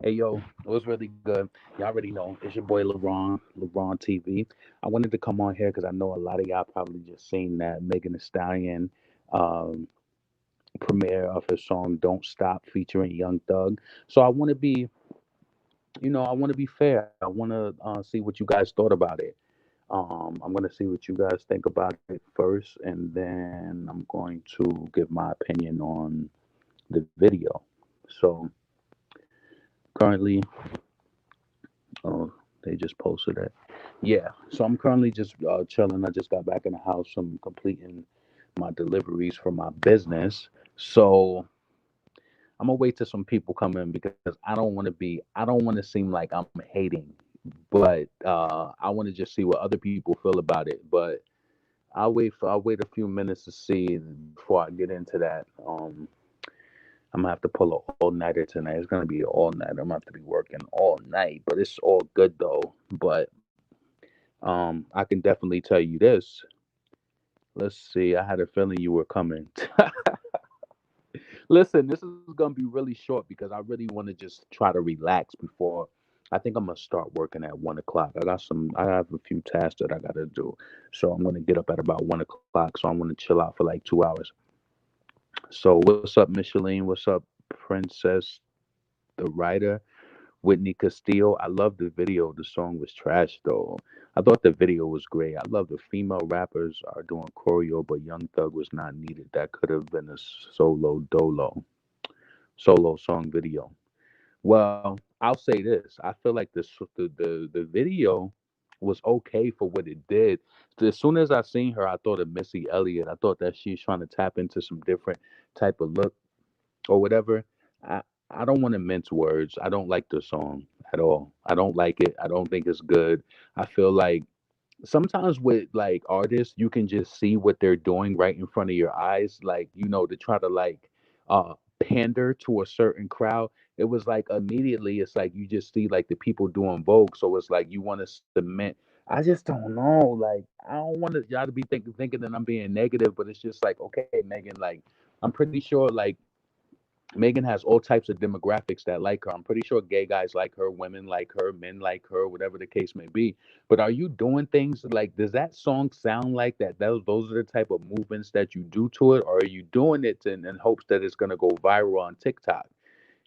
Hey yo, it was really good. Y'all already know it's your boy LeBron TV. I wanted to come on here because I know a lot of y'all probably just seen that Megan Thee Stallion um, premiere of his song "Don't Stop" featuring Young Thug. So I want to be, I want to be fair. I want to see what you guys thought about it. I'm gonna see what you guys think about it first, and then I'm going to give my opinion on the video. So currently, oh, they just posted it. Yeah, so I'm currently just chilling. I just got back in the house. I'm completing my deliveries for my business. So I'm gonna wait till some people come in because I don't want to seem like I'm hating, but I want to just see what other people feel about it. But I'll wait a few minutes to see before I get into that. I'm gonna have to pull an all nighter tonight. It's gonna be an all nighter. I'm gonna have to be working all night, but it's all good though. But I can definitely tell you this. Let's see. I had a feeling you were coming. Listen, this is gonna be really short because I really want to just try to relax before. I think I'm gonna start working at 1 o'clock. I have a few tasks that I gotta do, so I'm gonna get up at about 1 o'clock. So I'm gonna chill out for like 2 hours. So what's up, Micheline? What's up, Princess, the writer? Whitney Castillo. I love the video. The song was trash though. I thought the video was great. I love the female rappers are doing choreo, but Young Thug was not needed. That could have been a solo song video. Well, I'll say this. I feel like the video was okay for what it did. As soon as I seen her, I thought of Missy Elliott. I thought that she's trying to tap into some different type of look or whatever. I I don't want to mince words. I don't like the song at all. I don't like it. I don't think it's good. I feel like sometimes with like artists, you can just see what they're doing right in front of your eyes, like to try to like pander to a certain crowd. It was like immediately, it's like you just see like the people doing Vogue, so it's like you want to cement. I just don't know. Like I don't want to y'all to be thinking that I'm being negative, but it's just like okay, Megan. Like I'm pretty sure like Megan has all types of demographics that like her. I'm pretty sure gay guys like her, women like her, men like her, whatever the case may be. But are you doing things like does that song sound like that? Those are the type of movements that you do to it, or are you doing it in hopes that it's gonna go viral on TikTok?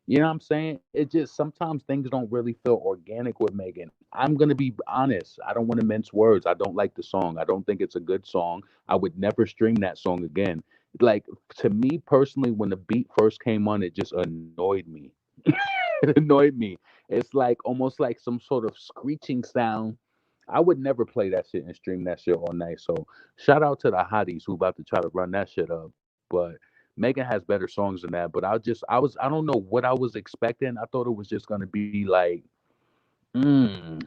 You know what I'm saying? It just sometimes things don't really feel organic with Megan. I'm gonna be honest. I don't want to mince words. I don't like the song. I don't think it's a good song. I would never stream that song again. Like to me personally, when the beat first came on, it just annoyed me. It annoyed me. It's like almost like some sort of screeching sound. I would never play that shit and stream that shit all night. So shout out to the hotties who about to try to run that shit up. But Megan has better songs than that. But I don't know what I was expecting. I thought it was just gonna be like, mm,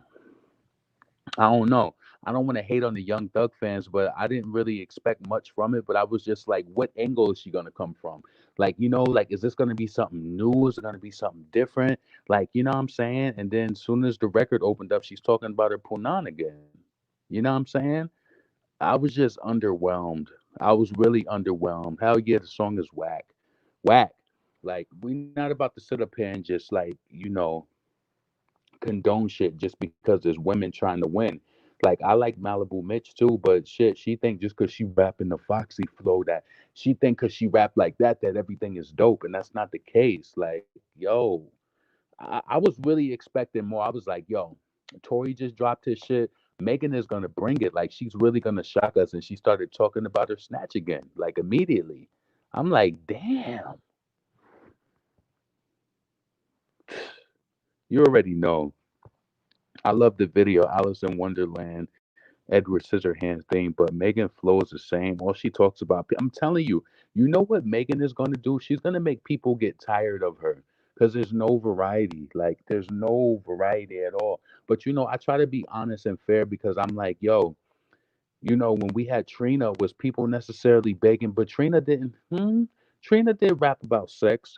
I don't know. I don't want to hate on the Young Thug fans, but I didn't really expect much from it. But I was just like, what angle is she gonna come from? Like, like, is this gonna be something new? Is it gonna be something different? Like, you know what I'm saying? And then as soon as the record opened up, she's talking about her punan again. You know what I'm saying? I was just underwhelmed. I was really underwhelmed. Hell yeah, the song is whack. Whack. Like, we're not about to sit up here and just like, condone shit just because there's women trying to win. Like I like Malibu Mitch too, but shit, she think just because she rap in the Foxy flow that she think because she rap like that everything is dope, and that's not the case. Like yo, I was really expecting more. I was like, yo, Tori just dropped his shit. Megan is gonna bring it. Like she's really gonna shock us, and she started talking about her snatch again, like immediately. I'm like, damn, you already know. I love the video, Alice in Wonderland, Edward Scissorhands thing, but Megan Flo is the same. All she talks about, I'm telling you, you know what Megan is going to do? She's going to make people get tired of her because there's no variety. Like, there's no variety at all. But, I try to be honest and fair because I'm like, yo, when we had Trina, was people necessarily begging? But Trina didn't. Trina did rap about sex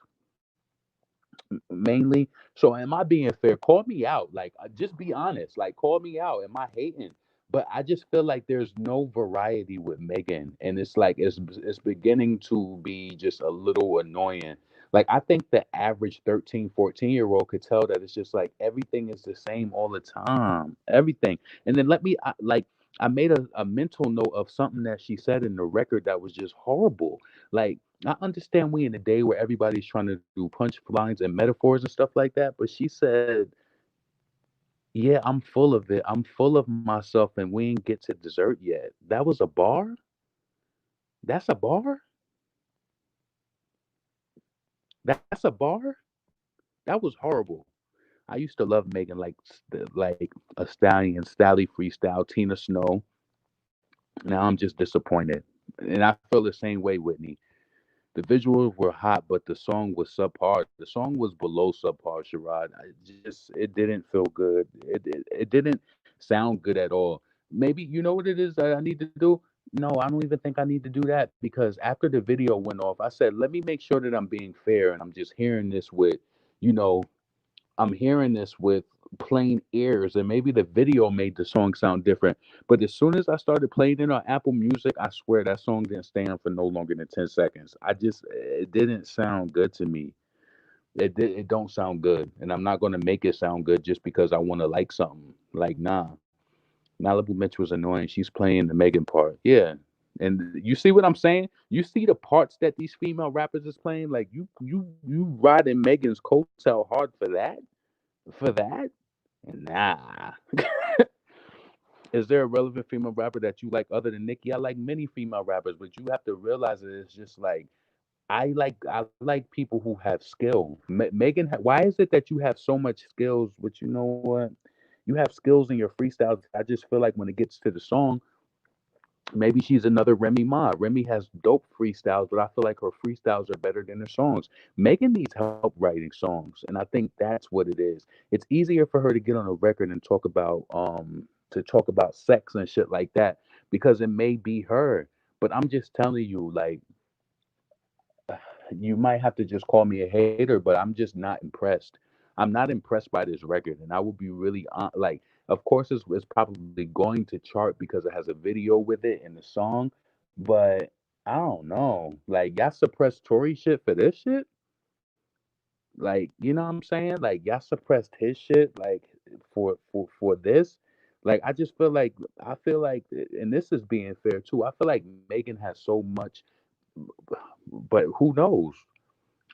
mainly. So am I being fair? Call me out. Like just be honest. Like call me out. Am I hating? But I just feel like there's no variety with Megan, and it's like it's beginning to be just a little annoying. Like I think the average 13, 14-year-old could tell that it's just like everything is the same all the time. Everything. And then I made a mental note of something that she said in the record that was just horrible. Like I understand we in a day where everybody's trying to do punchlines and metaphors and stuff like that, but she said, "Yeah, I'm full of it. I'm full of myself, and we ain't get to dessert yet." That was a bar. That's a bar. That's a bar. That was horrible. I used to love making like a Stallion, Stally freestyle, Tina Snow. Now I'm just disappointed, and I feel the same way, Whitney. The visuals were hot, but the song was subpar. The song was below subpar, Sherrod. It didn't feel good. It didn't sound good at all. Maybe you know what it is that I need to do? No, I don't even think I need to do that because after the video went off, I said, let me make sure that I'm being fair and I'm just hearing this with, you know, I'm hearing this with plain ears, and maybe the video made the song sound different. But as soon as I started playing it on Apple Music, I swear that song didn't stay on for no longer than 10 seconds. It didn't sound good to me. It don't sound good, and I'm not gonna make it sound good just because I want to like something. Like nah, Malibu Mitch was annoying. She's playing the Megan part, yeah. And you see what I'm saying? You see the parts that these female rappers is playing. Like you riding Megan's coattail hard for that. For that? Nah. Is there a relevant female rapper that you like other than Nicki? I like many female rappers, but you have to realize that it's just like I like people who have skill. Megan, why is it that you have so much skills? But you know what? You have skills in your freestyles. I just feel like when it gets to the song, maybe she's another Remy Ma. Remy has dope freestyles, but I feel like her freestyles are better than her songs. Megan needs help writing songs, and I think that's what it is. It's easier for her to get on a record and talk about sex and shit like that because it may be her. But I'm just telling you, like, you might have to just call me a hater, but I'm just not impressed. I'm not impressed by this record, and I will be really like. Of course, it's probably going to chart because it has a video with it and the song, but I don't know. Like y'all suppressed Tory shit for this shit. Like you know what I'm saying? Like y'all suppressed his shit like for this. Like I feel like, and this is being fair too. I feel like Megan has so much, but who knows?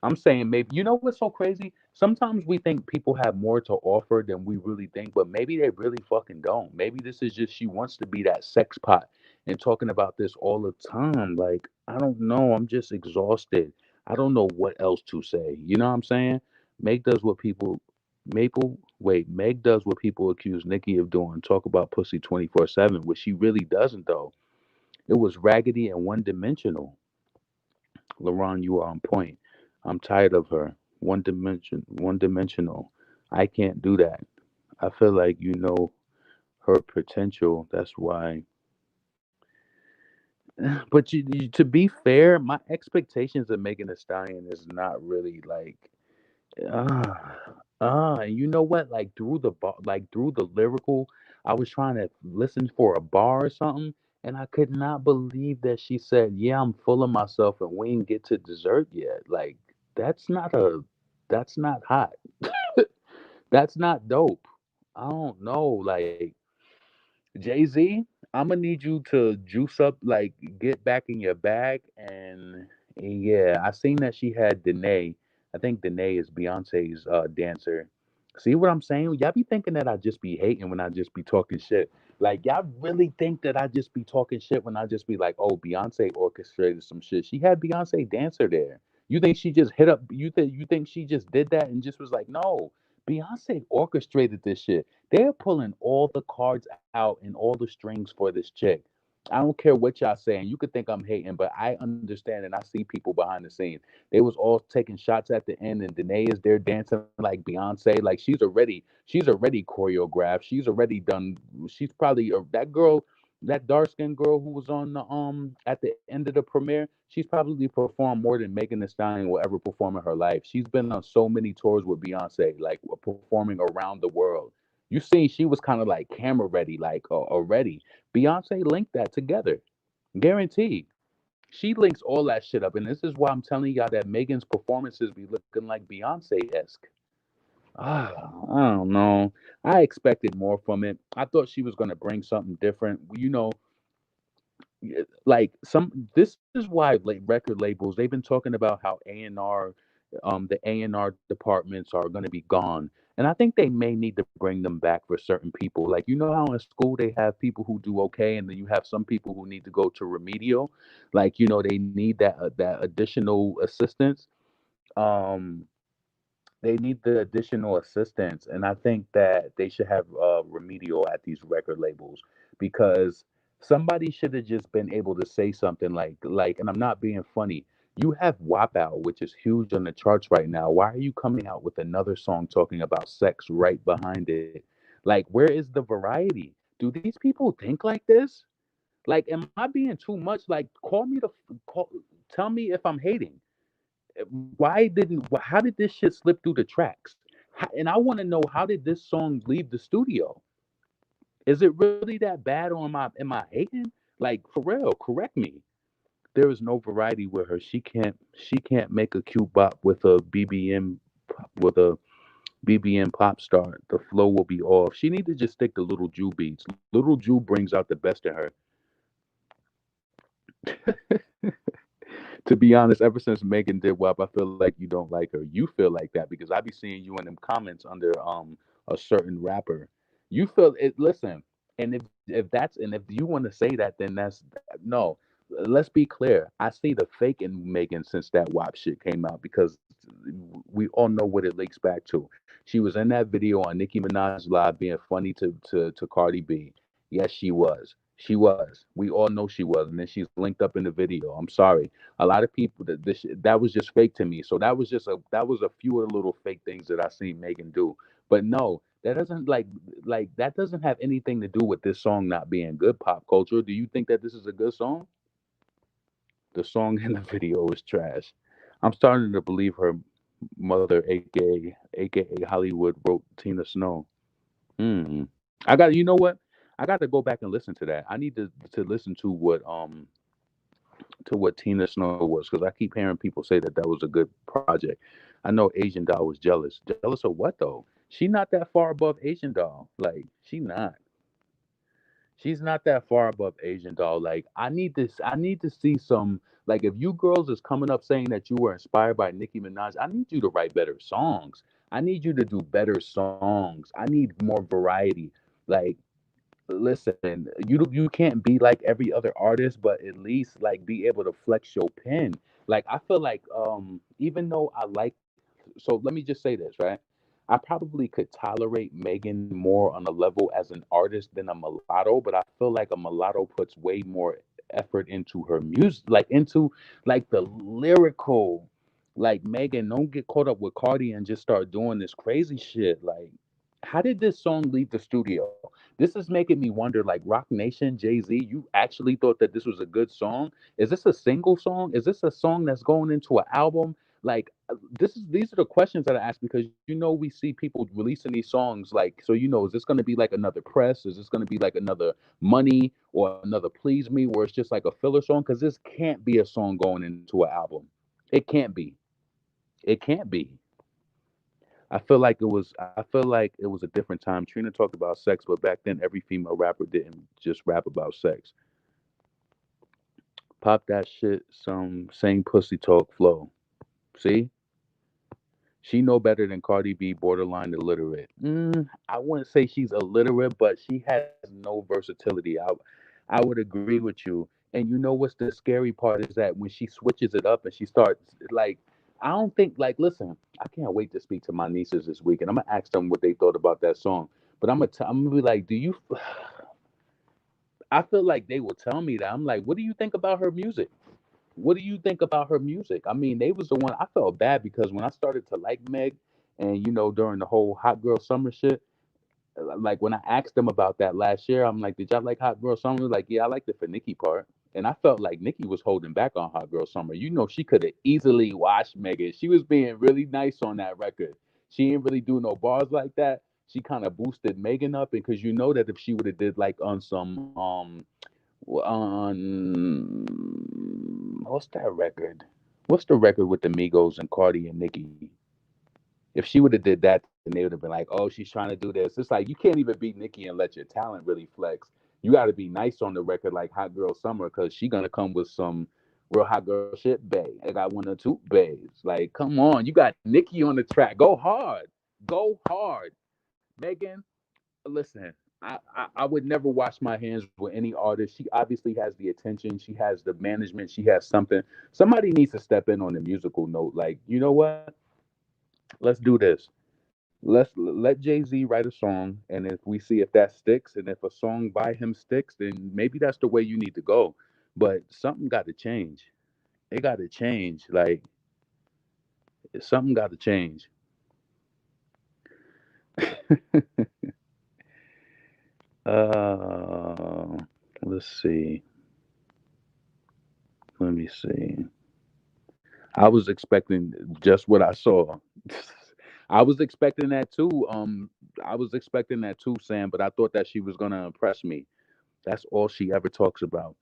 I'm saying maybe you know what's so crazy? Sometimes we think people have more to offer than we really think, but maybe they really fucking don't. Maybe this is just she wants to be that sex pot and talking about this all the time. Like, I don't know. I'm just exhausted. I don't know what else to say. You know what I'm saying? Meg does what people Meg does what people accuse Nicki of doing. Talk about pussy 24/7, which she really doesn't though. It was raggedy and one dimensional. LaRon, you are on point. I'm tired of her. One dimensional. I can't do that. I feel like you know her potential. That's why. But to be fair, my expectations of Megan Thee Stallion is not really like and you know what? Like through the lyrical, I was trying to listen for a bar or something, and I could not believe that she said, "Yeah, I'm full of myself, and we ain't get to dessert yet." Like that's not a, that's not hot. That's not dope. I don't know. Like Jay Z, I'm gonna need you to juice up, like get back in your bag, and yeah, I seen that she had Danae. I think Danae is Beyonce's dancer. See what I'm saying? Y'all be thinking that I just be hating when I just be talking shit. Like y'all really think that I just be talking shit when I just be like, oh, Beyonce orchestrated some shit. She had Beyonce dancer there. You think she just hit up? You think she just did that and just was like, no, Beyonce orchestrated this shit. They're pulling all the cards out and all the strings for this chick. I don't care what y'all saying. You could think I'm hating, but I understand and I see people behind the scenes. They was all taking shots at the end, and Danae is there dancing like Beyonce. Like she's already choreographed. She's already done. She's probably that girl, that dark skinned girl who was on the at the end of the premiere. She's probably performed more than Megan Thee Stallion will ever perform in her life. She's been on so many tours with Beyonce, like performing around the world. You seen she was kind of like camera ready, like already. Beyonce linked that together, guaranteed. She links all that shit up, and this is why I'm telling y'all that Megan's performances be looking like Beyonce esque. I don't know. I expected more from it. I thought she was gonna bring something different. Like some. This is why record labels they've been talking about how A&R, the A&R departments are gonna be gone, and I think they may need to bring them back for certain people. Like you know how in school they have people who do okay, and then you have some people who need to go to remedial. Like they need that additional assistance. Um, they need the additional assistance, and I think that they should have remedial at these record labels because somebody should have just been able to say something like, and I'm not being funny. You have WAP out, which is huge on the charts right now. Why are you coming out with another song talking about sex right behind it? Like, where is the variety? Do these people think like this? Like, am I being too much? Like, tell me if I'm hating. How did this shit slip through the cracks? And I want to know, how did this song leave the studio? Is it really that bad, or am I hating? Like, for real, correct me. There is no variety with her. She can't make a cute bop with a BBM pop star. The flow will be off. She need to just stick to Little Jew beats. Little Jew brings out the best in her. To be honest, ever since Megan did WAP, I feel like you don't like her. You feel like that because I be seeing you in them comments under a certain rapper. You feel it. Listen, and if you want to say that, then that's no. Let's be clear. I see the fake in Megan since that WAP shit came out because we all know what it links back to. She was in that video on Nicki Minaj live being funny to Cardi B. Yes, she was. She was. We all know she was, and then she's linked up in the video. I'm sorry, a lot of people that was just fake to me. So that was a few of the little fake things that I seen Megan do. But no, that doesn't that doesn't have anything to do with this song not being good pop culture. Do you think that this is a good song? The song in the video is trash. I'm starting to believe her mother, aka Hollywood, wrote Tina Snow. Hmm. I got You know what? I got to go back and listen to that. I need to listen to what Tina Snow was because I keep hearing people say that that was a good project. I know Asian Doll was jealous. Jealous of what though? She not that far above Asian Doll. Like she not. She's not that far above Asian Doll. Like I need to see some. Like if you girls is coming up saying that you were inspired by Nicki Minaj, I need you to write better songs. I need you to do better songs. I need more variety. Like listen, you can't be like every other artist, but at least like be able to flex your pen. Like I feel like even though I like, so let me just say this, right? I probably could tolerate Megan more on a level as an artist than a mulatto, but I feel like a mulatto puts way more effort into her music, like into like the lyrical. Like Megan, don't get caught up with Cardi and just start doing this crazy shit. Like, how did this song leave the studio? This is making me wonder. Like Rock Nation, Jay Z, you actually thought that this was a good song? Is this a single song? Is this a song that's going into an album? Like these are the questions that I ask because we see people releasing these songs like so is this going to be like another press? Is this going to be like another money or another please me where it's just like a filler song? Because this can't be a song going into an album. It can't be. It can't be. I feel like it was a different time. Trina talked about sex, but back then every female rapper didn't just rap about sex. Pop that shit, some same pussy talk flow. See? She know better than Cardi B, borderline illiterate. I wouldn't say she's illiterate, but she has no versatility. I would agree with you. And you know what's the scary part is that when she switches it up and she starts like, I don't think like listen, I can't wait to speak to my nieces this week, and I'm gonna ask them what they thought about that song. But I'm gonna be like, do you? I feel like they will tell me that. I'm like, what do you think about her music? What do you think about her music? I mean, they was the one I felt bad because when I started to like Meg, and during the whole hot girl summer shit, like when I asked them about that last year, I'm like, did y'all like Hot Girl Summer? Like, yeah, I liked it for Nicki part. And I felt like Nicki was holding back on Hot Girl Summer. She could have easily washed Megan. She was being really nice on that record. She didn't really do no bars like that. She kind of boosted Megan up because you know that if she would have did like on some What's that record? What's the record with the Migos and Cardi and Nicki? If she would have did that, then they would have been like, "Oh, she's trying to do this." It's like you can't even beat Nicki and let your talent really flex. You got to be nice on the record, like Hot Girl Summer, because she gonna come with some real hot girl shit. Bay, I got one or two bays. Like, come on, you got Nicki on the track. Go hard, go hard, Megan. Listen, I would never wash my hands with any artist. She obviously has the attention. She has the management. She has something. Somebody needs to step in on the musical note. Like, you know what? Let's do this. Let Jay Z write a song, and if we see if that sticks, and if a song by him sticks, then maybe that's the way you need to go. But something got to change. It got to change. Like something got to change. uh, let's see. Let me see. I was expecting just what I saw. I was expecting that too. I was expecting that too, Sam. But I thought that she was gonna impress me. That's all she ever talks about.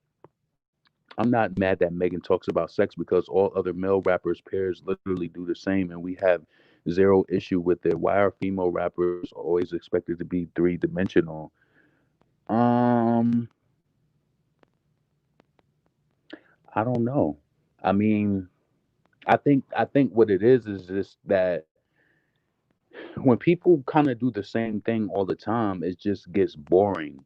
I'm not mad that Megan talks about sex because all other male rappers pairs literally do the same, and we have zero issue with it. Why are female rappers always expected to be three dimensional? Um, I don't know. I mean, I think what it is just that when people kind of do the same thing all the time, it just gets boring.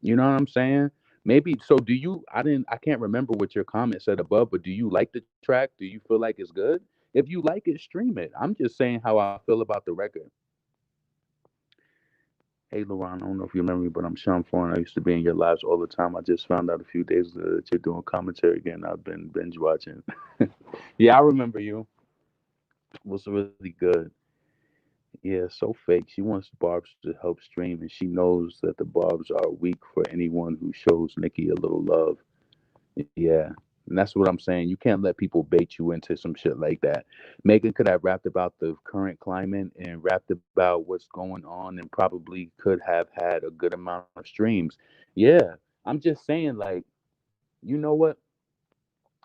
You know what I'm saying? Maybe so. Do you? I can't remember what your comment said above, but do you like the track? Do you feel like it's good? If you like it, stream it. I'm just saying how I feel about the record. Hey, Lauren, I don't know if you remember me, but I'm Sean Foreign. I used to be in your lives all the time. I just found out a few days ago that you're doing commentary again. I've been binge watching. Yeah, I remember you. It was really good. Yeah, so fake. She wants Barb's to help stream, and she knows that the Barbs are weak for anyone who shows Nikki a little love. Yeah, and that's what I'm saying. You can't let people bait you into some shit like that. Megan could have rapped about the current climate and rapped about what's going on, and probably could have had a good amount of streams. Yeah, I'm just saying, like, you know what?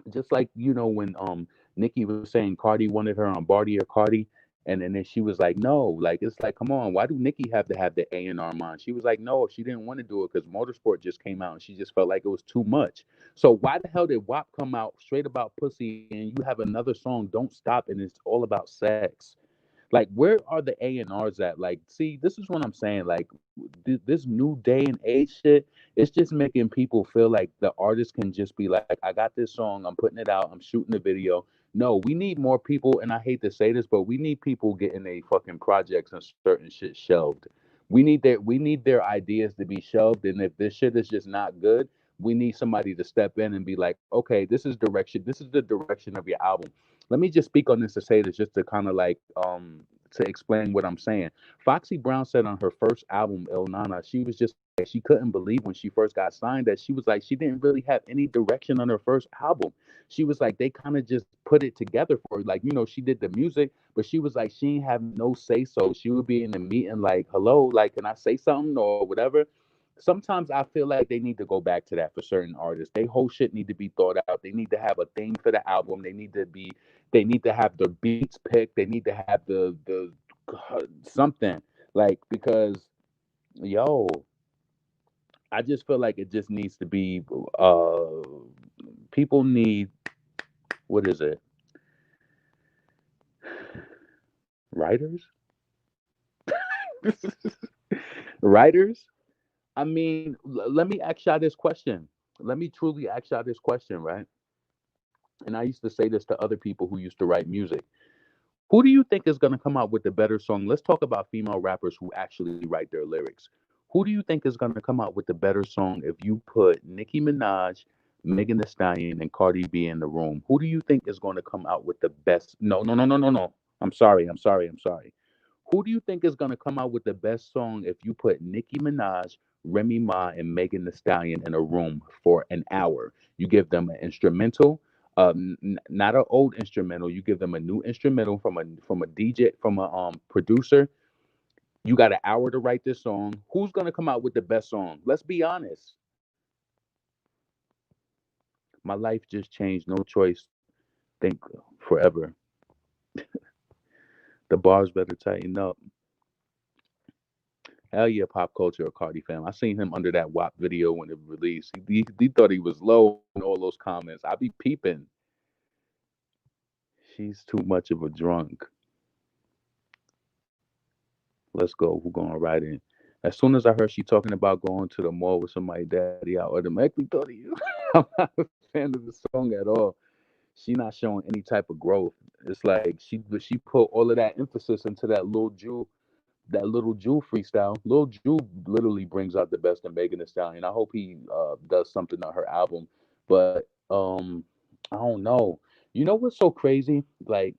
Just like when Nikki was saying Cardi wanted her on Barty or Cardi, and then she was like, no, like it's like, come on, why do Nikki have to have the A&R mind? She was like, no, she didn't want to do it because Motorsport just came out and she just felt like it was too much. So why the hell did WAP come out straight about pussy and you have another song, Don't Stop, and it's all about sex? Like, where are the A&Rs at? Like, see, this is what I'm saying. Like, this new day and age shit, it's just making people feel like the artist can just be like, I got this song, I'm putting it out, I'm shooting the video. No, we need more people, and I hate to say this, but we need people getting a fucking projects and certain shit shelved. We need their ideas to be shelved, and if this shit is just not good, we need somebody to step in and be like, okay, this is the direction of your album. Let me just speak on this to say this just to kind of like to explain what I'm saying. Foxy Brown said on her first album, El Nana, she was just like she couldn't believe when she first got signed that she was like she didn't really have any direction on her first album. She was like they kind of just put it together for her. Like, she did the music, but she was like she didn't have no say so. She would be in the meeting like, hello, like can I say something or whatever. Sometimes I feel like they need to go back to that for certain artists. They whole shit need to be thought out. They need to have a theme for the album. They need to have the beats picked. They need to have the something like because yo, I just feel like it just needs to be people need what is it? Writers? Writers? I mean, let me ask y'all this question. Let me truly ask y'all this question, right? And I used to say this to other people who used to write music. Who do you think is going to come out with the better song? Let's talk about female rappers who actually write their lyrics. Who do you think is going to come out with the better song if you put Nicki Minaj, Megan Thee Stallion, and Cardi B in the room? Who do you think is going to come out with the best? No, no, no, no, no, no. I'm sorry. I'm sorry. I'm sorry. Who do you think is going to come out with the best song if you put Nicki Minaj, Remy Ma, and Megan Thee Stallion in a room for an hour? You give them an instrumental, not an old instrumental. You give them a new instrumental from a DJ, from a producer. You got an hour to write this song. Who's going to come out with the best song? Let's be honest. My life just changed. No choice. Think forever. The bars better tighten up. Hell yeah, pop culture or Cardi fam. I seen him under that WAP video when it released. He thought he was low in all those comments. I be peeping. She's too much of a drunk. Let's go. We're going right in. As soon as I heard she talking about going to the mall with somebody, daddy, I automatically thought of you. I'm not a fan of the song at all. She not showing any type of growth. It's like she put all of that emphasis into that little Jew freestyle. Little Jew literally brings out the best in Megan Thee Stallion. I hope he does something on her album. But I don't know. You know what's so crazy? Like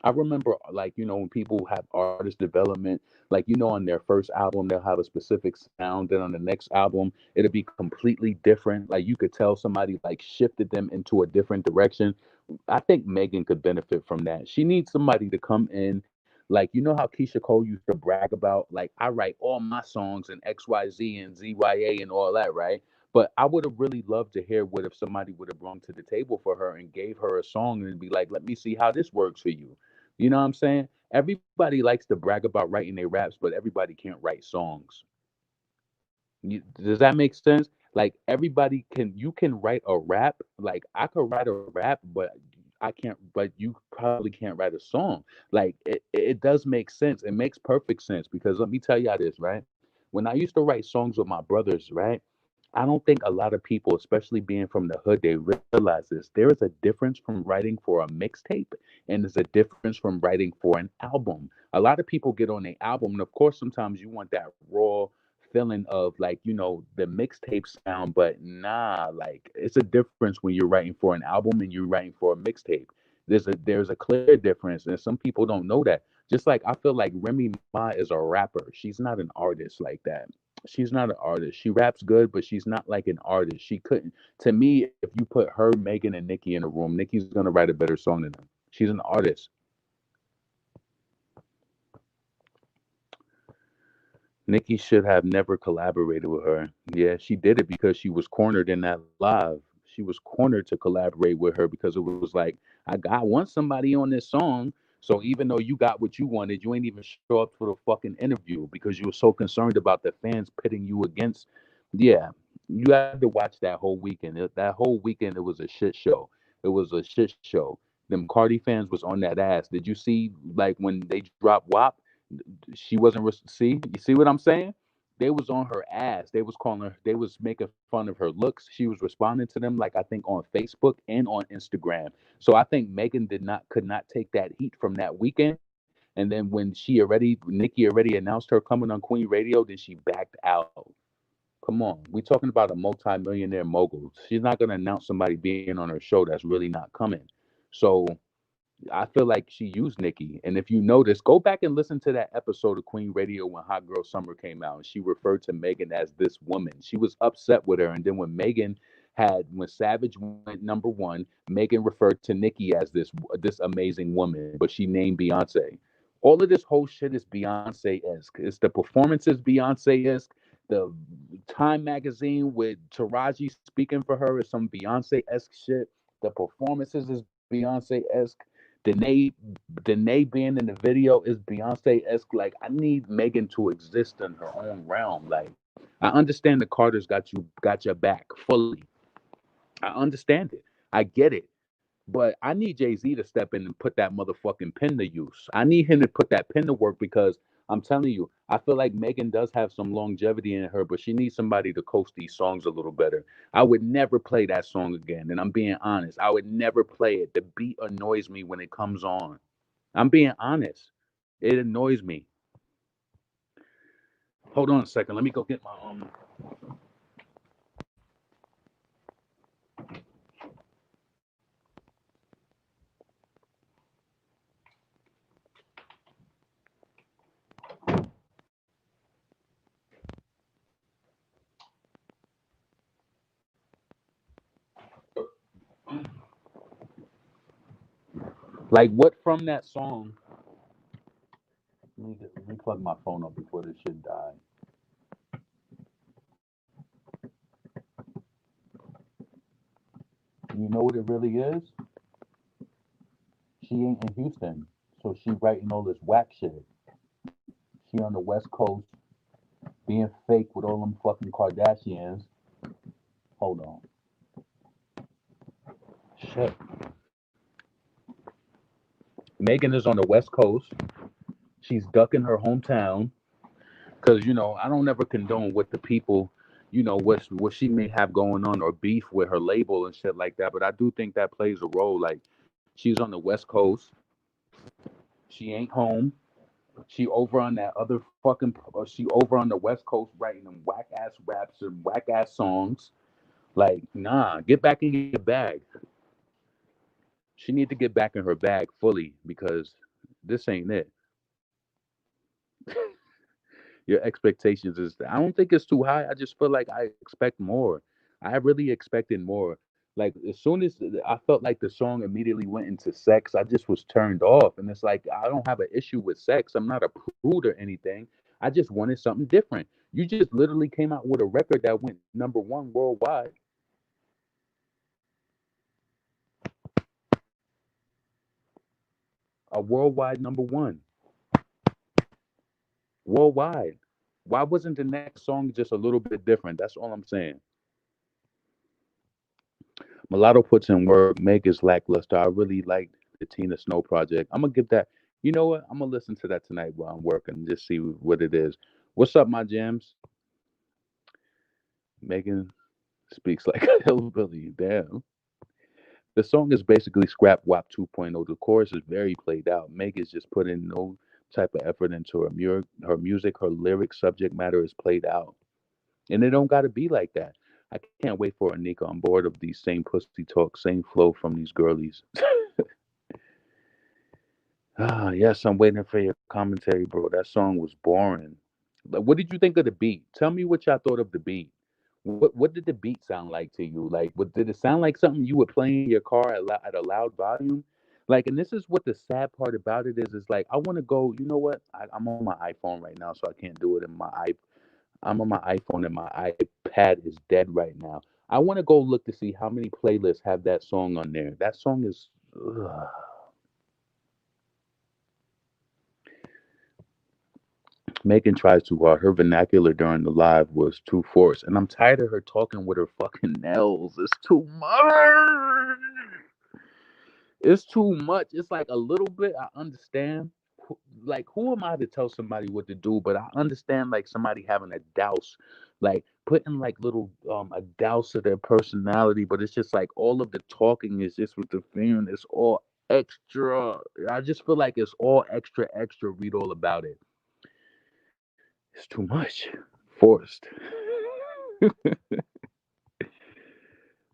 I remember, like, when people have artist development, like, on their first album, they'll have a specific sound. Then on the next album, it'll be completely different. Like, you could tell somebody, like, shifted them into a different direction. I think Megan could benefit from that. She needs somebody to come in. Like, you know how Keisha Cole used to brag about, like, I write all my songs in XYZ and ZYA and all that, right? But I would have really loved to hear what if somebody would have brought to the table for her and gave her a song and be like, let me see how this works for you. You know what I'm saying? Everybody likes to brag about writing their raps, but everybody can't write songs. Does that make sense? Like everybody can, you can write a rap. Like I could write a rap, but I can't. But you probably can't write a song. Like it does make sense. It makes perfect sense because let me tell y'all this, right? When I used to write songs with my brothers, right? I don't think a lot of people, especially being from the hood, they realize this. There is a difference from writing for a mixtape and there's a difference from writing for an album. A lot of people get on an album, and of course, sometimes you want that raw feeling of like, the mixtape sound, but nah, like it's a difference when you're writing for an album and you're writing for a mixtape. There's a clear difference, and some people don't know that. Just like I feel like Remy Ma is a rapper. She's not an artist like that. She's not an artist. She raps good, but she's not like an artist. She couldn't. To me, if you put her, Megan, and Nicki in a room, Nicki's gonna write a better song than them. She's an artist. Nicki should have never collaborated with her. Yeah, she did it because she was cornered in that live. She was cornered to collaborate with her because it was like, I want somebody on this song. So even though you got what you wanted, you ain't even show up for the fucking interview because you were so concerned about the fans pitting you against. Yeah, you had to watch that whole weekend. That whole weekend, it was a shit show. It was a shit show. Them Cardi fans was on that ass. Did you see like when they dropped WAP? She wasn't see, you see what I'm saying? They was on her ass. They was calling her, they was making fun of her looks. She was responding to them, like I think on Facebook and on Instagram. So I think Megan could not take that heat from that weekend. And then when Nikki already announced her coming on Queen Radio, then she backed out. Come on, we talking about a multi-millionaire mogul. She's not gonna announce somebody being on her show that's really not coming. So I feel like she used Nikki. And if you notice, go back and listen to that episode of Queen Radio when Hot Girl Summer came out. And she referred to Megan as this woman. She was upset with her. And then when Savage went number one, Megan referred to Nikki as this amazing woman, but she named Beyonce. All of this whole shit is Beyonce-esque. It's the performances Beyonce-esque. The Time magazine with Taraji speaking for her is some Beyonce-esque shit. The performances is Beyonce-esque. Danae, Danae being in the video is Beyonce-esque. Like I need Megan to exist in her own realm. Like I understand the Carters got your back fully. I understand it. I get it. But I need Jay-Z to step in and put that motherfucking pen to use. I need him to put that pen to work because I'm telling you, I feel like Megan does have some longevity in her, but she needs somebody to coast these songs a little better. I would never play that song again, and I'm being honest. I would never play it. The beat annoys me when it comes on. I'm being honest. It annoys me. Hold on a second. Let me go get my like what from that song. Let me plug my phone up before this shit die. And you know what it really is? She ain't in Houston, so she writing all this whack shit. She on the West Coast, being fake with all them fucking Kardashians. Hold on, shit. Megan is on the West Coast. She's ducking her hometown because I don't ever condone what the people, what she may have going on or beef with her label and shit like that. But I do think that plays a role. Like she's on the West Coast. She ain't home. She over on that other fucking. She over on the West Coast writing them whack ass raps and whack ass songs. Like, nah, get back in your bag. She need to get back in her bag fully because this ain't it. Your expectations is, I don't think it's too high. I just feel like I expect more. I really expected more. Like as soon as I felt like the song immediately went into sex, I just was turned off. And it's like I don't have an issue with sex. I'm not a prude or anything. I just wanted something different. You just literally came out with a record that went #1 worldwide. A worldwide #1. Worldwide. Why wasn't the next song just a little bit different? That's all I'm saying. Mulatto puts in work. Meg is lackluster. I really like the Tina Snow project. I'm gonna give that. You know what? I'm gonna listen to that tonight while I'm working and just see what it is. What's up, my gems? Megan speaks like a hillbilly. Damn. The song is basically scrap WAP 2.0. The chorus is very played out. Meg is just putting no type of effort into her music. Her lyric subject matter is played out, and it don't got to be like that. I can't wait for Anika. I'm bored of these same pussy talk, same flow from these girlies. Ah, yes, I'm waiting for your commentary, bro. That song was boring. Like, what did you think of the beat? Tell me what y'all thought of the beat. What did the beat sound like to you? Like, did it sound like something you would play in your car at a loud volume? Like, and this is what the sad part about it is. Is like I want to go. You know what? I'm on my iPhone right now, so I can't do it in my i. I'm on my iPhone and my iPad is dead right now. I want to go look to see how many playlists have that song on there. That song is. Ugh. Megan tries too hard. Her vernacular during the live was too forced, and I'm tired of her talking with her fucking nails. It's too much. It's too much. It's like a little bit. I understand. Like, who am I to tell somebody what to do? But I understand, like, somebody having a douse, like putting like little a douse of their personality. But it's just like all of the talking is just with the feeling. It's all extra. I just feel like it's all extra, extra. Read all about it. It's too much. Forced.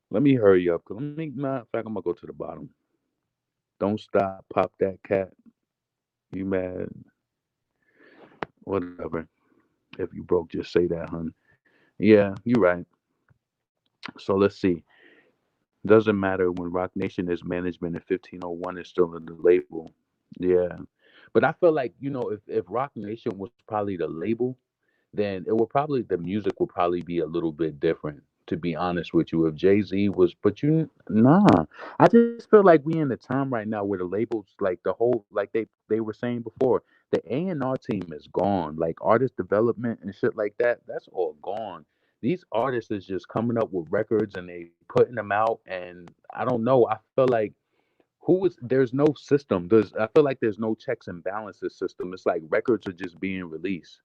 Let me hurry up. Let me, matter of fact, I'm gonna go to the bottom. Don't stop. Pop that cat. You mad? Whatever. If you broke, just say that, hun. Yeah, you're right. So let's see. Doesn't matter when Rock Nation is management and 1501 is still in the label. Yeah. But I feel like, if Rock Nation was probably the label, then it would probably the music would probably be a little bit different. To be honest with you, if Jay Z was, but nah, I just feel like we in a time right now where the labels, like the whole, like they were saying before, the A&R team is gone. Like artist development and shit like that, that's all gone. These artists is just coming up with records and they putting them out, and I don't know. I feel like there's no system. I feel like there's no checks and balances system. It's like records are just being released.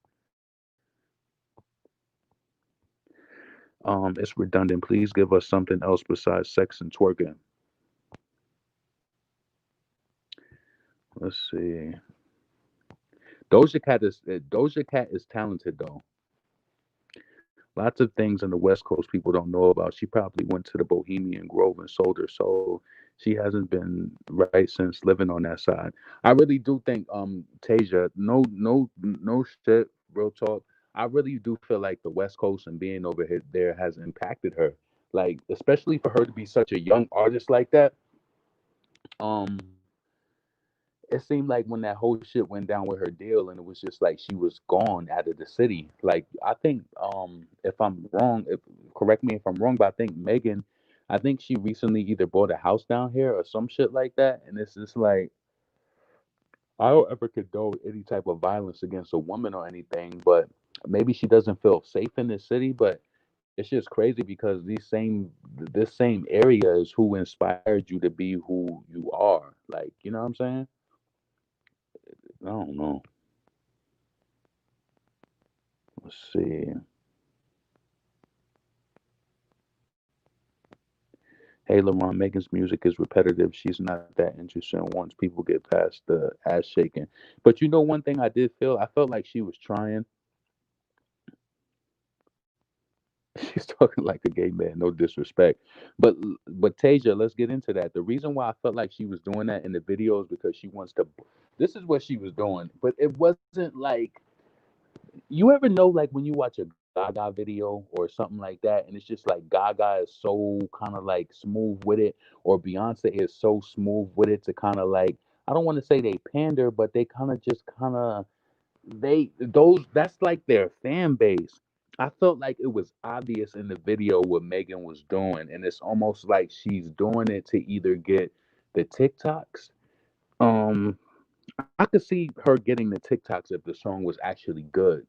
It's redundant. Please give us something else besides sex and twerking. Let's see. Doja Cat is talented though. Lots of things in the West Coast people don't know about. She probably went to the Bohemian Grove and sold her soul. She hasn't been right since living on that side. I really do think Tasia, no shit, real talk. I really do feel like the West Coast and being over here there has impacted her. Like, especially for her to be such a young artist like that. Um it seemed like when that whole shit went down with her deal and it was just like she was gone out of the city. Like I think if I'm wrong, if correct me if I'm wrong, but I think Megan I think she recently either bought a house down here or some shit like that, and it's just like I don't ever condone any type of violence against a woman or anything, but maybe she doesn't feel safe in this city. But it's just crazy because this same area is who inspired you to be who you are. Like, you know what I'm saying? I don't know. Let's see. Hey, LeBron, Megan's music is repetitive. She's not that interesting once people get past the ass shaking. But you know, one thing I did feel, I felt like she was trying. She's talking like a gay man, no disrespect. But Tasia, let's get into that. The reason why I felt like she was doing that in the video is because she wants to. This is what she was doing, but it wasn't like you ever know like when you watch a Gaga video or something like that, and it's just like Gaga is so kind of like smooth with it, or Beyonce is so smooth with it to kind of like I don't want to say they pander, but they kind of just kind of they those that's like their fan base. I felt like it was obvious in the video what Megan was doing, and it's almost like she's doing it to either get the TikToks. Um, I could see her getting the TikToks if the song was actually good.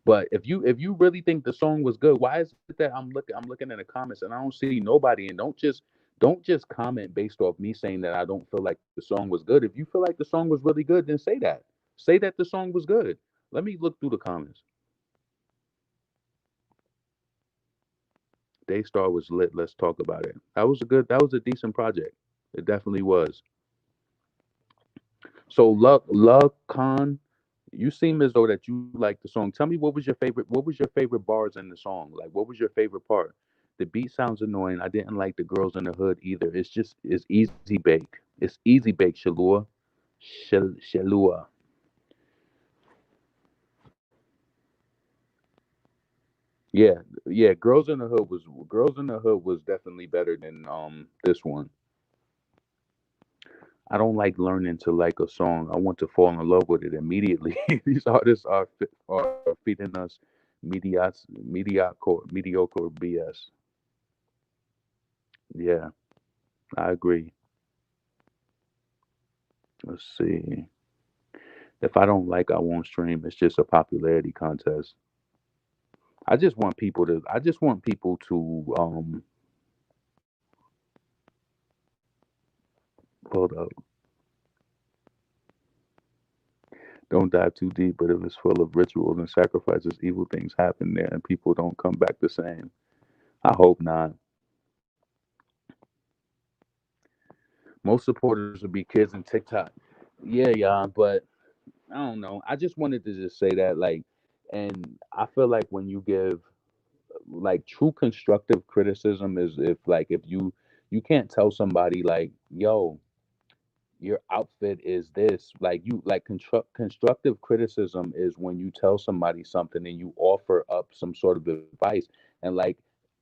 But if you really think the song was good, why is it that I'm looking in the comments and I don't see nobody and don't just comment based off me saying that I don't feel like the song was good. If you feel like the song was really good, then say that. Say that the song was good. Let me look through the comments. Daystar was lit. Let's talk about it. That was a decent project. It definitely was. So Luck Khan, you seem as though that you like the song. Tell me what was your favorite bars in the song? Like what was your favorite part? The beat sounds annoying. I didn't like the girls in the hood either. It's easy bake. It's easy bake, Shalua. Shalua. Yeah, yeah. Girls in the Hood was definitely better than this one. I don't like learning to like a song. I want to fall in love with it immediately. These artists are feeding us mediocre BS. Yeah, I agree. Let's see. If I don't like, I won't stream. It's just a popularity contest. I just want people to hold up. Don't dive too deep, but if it's full of rituals and sacrifices, evil things happen there and people don't come back the same. I hope not. Most supporters will be kids in TikTok. Yeah, yeah, but I don't know. I just wanted to just say that, like, and I feel like when you give like true constructive criticism is if like if you can't tell somebody like, yo, your outfit is this like you like constructive criticism is when you tell somebody something and you offer up some sort of advice and like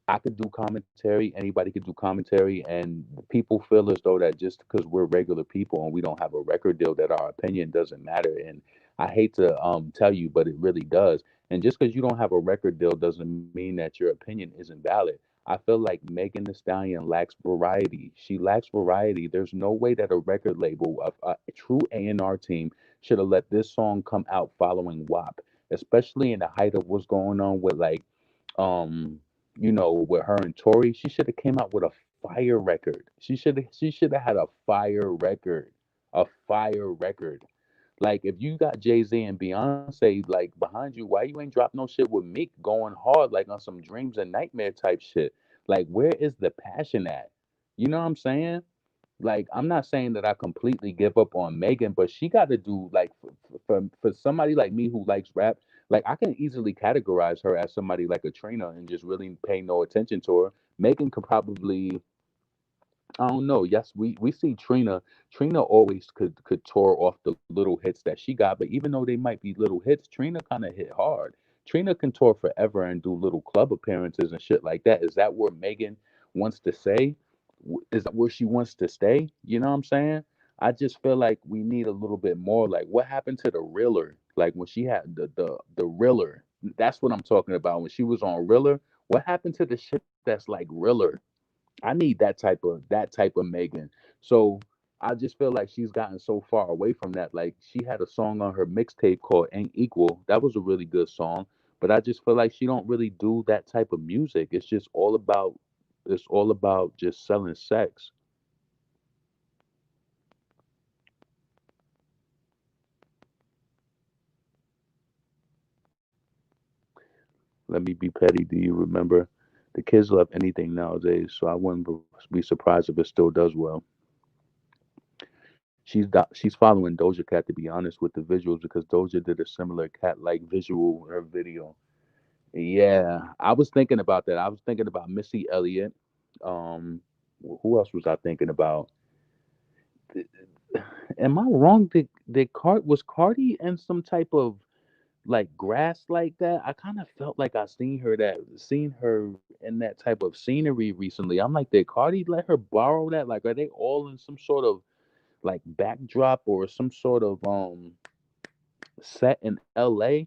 I could do commentary, anybody could do commentary, and people feel as though that just because we're regular people and we don't have a record deal that our opinion doesn't matter. And I hate to tell you, but it really does. And just because you don't have a record deal doesn't mean that your opinion isn't valid. I feel like Megan Thee Stallion lacks variety. She lacks variety. There's no way that a record label, a true A&R team, should have let this song come out following WAP, especially in the height of what's going on with like, um, with her and Tori. She should have came out with a fire record. She should have had a fire record, a fire record. Like if you got Jay Z and Beyonce like behind you, why you ain't drop no shit with Meek going hard like on some dreams and nightmare type shit? Like where is the passion at? You know what I'm saying? Like I'm not saying that I completely give up on Megan, but she got to do like for somebody like me who likes rap. Like I can easily categorize her as somebody like a Trina and just really pay no attention to her. Megan could probably I don't know. Yes, we see Trina. Trina always could tour off the little hits that she got, but even though they might be little hits, Trina kind of hit hard. Trina can tour forever and do little club appearances and shit like that. Is that where Megan wants to say? Is that where she wants to stay? You know what I'm saying? I just feel like we need a little bit more. Like, what happened to the Riller? Like when she had the Riller. That's what I'm talking about. When she was on Riller, what happened to the shit that's like Riller? I need that type of Megan. So I just feel like she's gotten so far away from that. Like she had a song on her mixtape called "Ain't Equal." That was a really good song, but I just feel like she don't really do that type of music. It's all about just selling sex. Let me be petty. Do you remember? The kids love anything nowadays, so I wouldn't be surprised if it still does well. She's following Doja Cat, to be honest, with the visuals, because Doja did a similar cat-like visual in her video. Yeah, I was thinking about that. I was thinking about Missy Elliott. Um, who else was I thinking about? Th- Am I wrong? Was Cardi in some type of like grass like that? I kind of felt like I seen her in that type of scenery recently. I'm like, did Cardi let her borrow that? Like, are they all in some sort of like backdrop or some sort of set in LA?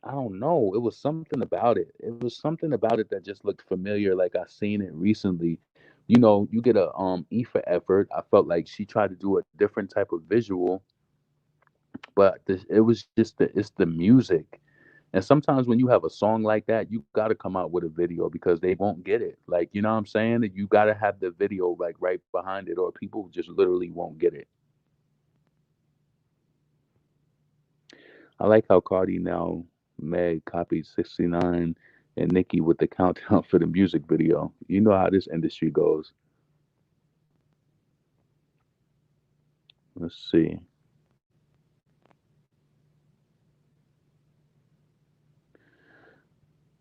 I don't know. It was something about it. It was something about it that just looked familiar, like I seen it recently. You get a E for effort. I felt like she tried to do a different type of visual, but it was just it's the music. And sometimes when you have a song like that, you got to come out with a video because they won't get it. Like, you know what I'm saying? You got to have the video like right behind it, or people just literally won't get it. I like how Cardi now Meg copied 69 and Nicki with the countdown for the music video. You know how this industry goes. Let's see.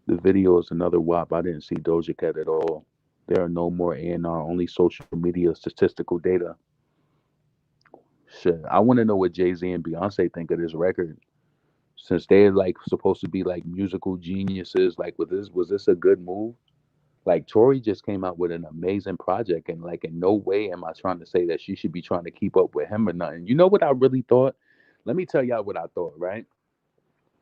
The video is another WAP. I didn't see Doja Cat at all. There are no more A&R, only social media statistical data. Shit. I want to know what Jay-Z and Beyonce think of this record. Since they're like supposed to be like musical geniuses, like was this a good move? Like Tori just came out with an amazing project, and like in no way am I trying to say that she should be trying to keep up with him or nothing. You know what I really thought? Let me tell y'all what I thought, right?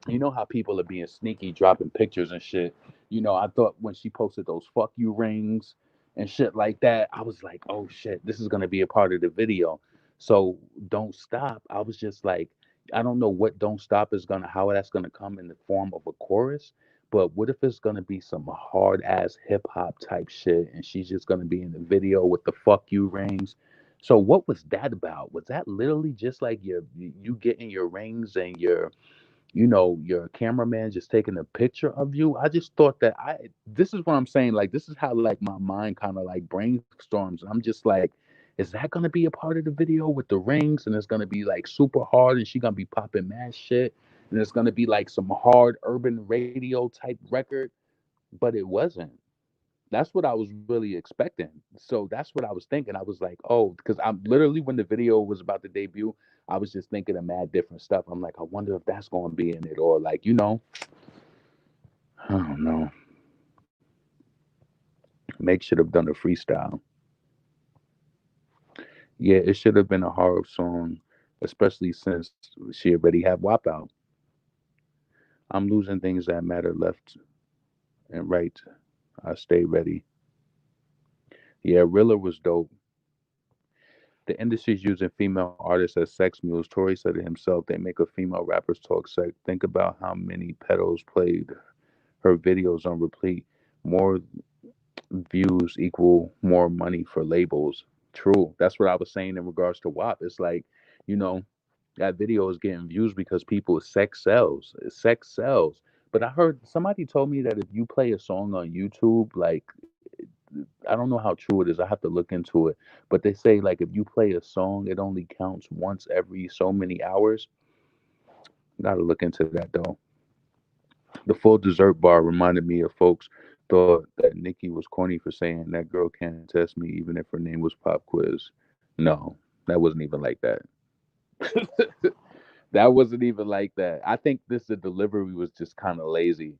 You know how people are being sneaky, dropping pictures and shit. I thought when she posted those "fuck you" rings and shit like that, I was like, oh shit, this is gonna be a part of the video. So "Don't Stop," I was just like, I don't know what "Don't Stop" is gonna, how that's gonna come in the form of a chorus. But what if it's gonna be some hard ass hip hop type shit, and she's just gonna be in the video with the "fuck you" rings? So what was that about? Was that literally just like you getting your rings and your cameraman just taking a picture of you? I just thought that this is what I'm saying. Like, this is how like my mind kind of like brainstorms. I'm just like, is that gonna be a part of the video with the rings? And it's gonna be like super hard, and she gonna be popping mad shit, and it's gonna be like some hard urban radio type record, but it wasn't. That's what I was really expecting. So that's what I was thinking. I was like, oh, because I'm literally, when the video was about to debut, I was just thinking of mad different stuff. I'm like, I wonder if that's going to be in it, or like, I don't know. Meg should have done a freestyle. Yeah, it should have been a horror song, especially since she already had WAP out. I'm losing things that matter left and right. I stay ready. Yeah, Rilla was dope. The industry's using female artists as sex mules. Tory said it himself. They make a female rappers talk sex. Think about how many pedos played her videos on repeat. More views equal more money for labels. True. That's what I was saying in regards to WAP. It's like, you know, that video is getting views because people sex sells. Sex sells. But I heard somebody told me that if you play a song on YouTube, like, I don't know how true it is. I have to look into it. But they say like if you play a song, it only counts once every so many hours. Gotta look into that though. The full dessert bar reminded me of folks thought that Nikki was corny for saying that girl can't test me even if her name was Pop Quiz. No, that wasn't even like that. That wasn't even like that. I think the delivery was just kind of lazy.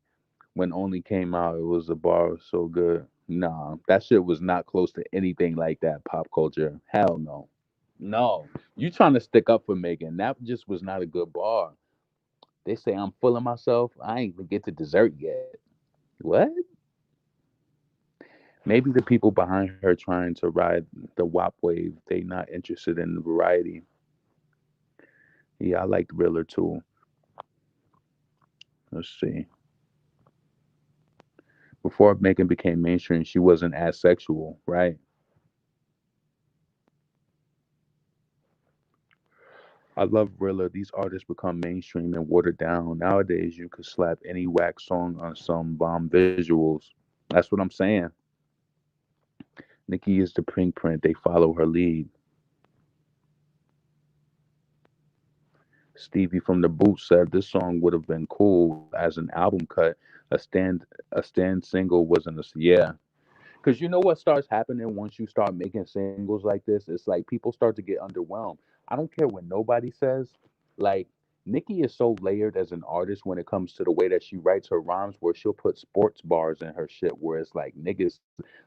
When Only came out, it was a bar so good. Nah, that shit was not close to anything like that. Pop culture, hell no, no. You trying to stick up for Megan? That just was not a good bar. They say I'm full of myself. I ain't even get to dessert yet. What? Maybe the people behind her trying to ride the WAP wave, they not interested in the variety. Yeah, I liked Riller too. Let's see. Before Megan became mainstream, she wasn't as sexual, right? I love Rilla. These artists become mainstream and watered down. Nowadays, you could slap any whack song on some bomb visuals. That's what I'm saying. Nicki is the pink print. They follow her lead. Stevie from the Boot said this song would have been cool as an album cut. A stand a stand single wasn't a yeah. Because you know what starts happening once you start making singles like this? It's like people start to get underwhelmed. I don't care what nobody says. Like, Nicki is so layered as an artist when it comes to the way that she writes her rhymes, where she'll put sports bars in her shit, where it's like niggas,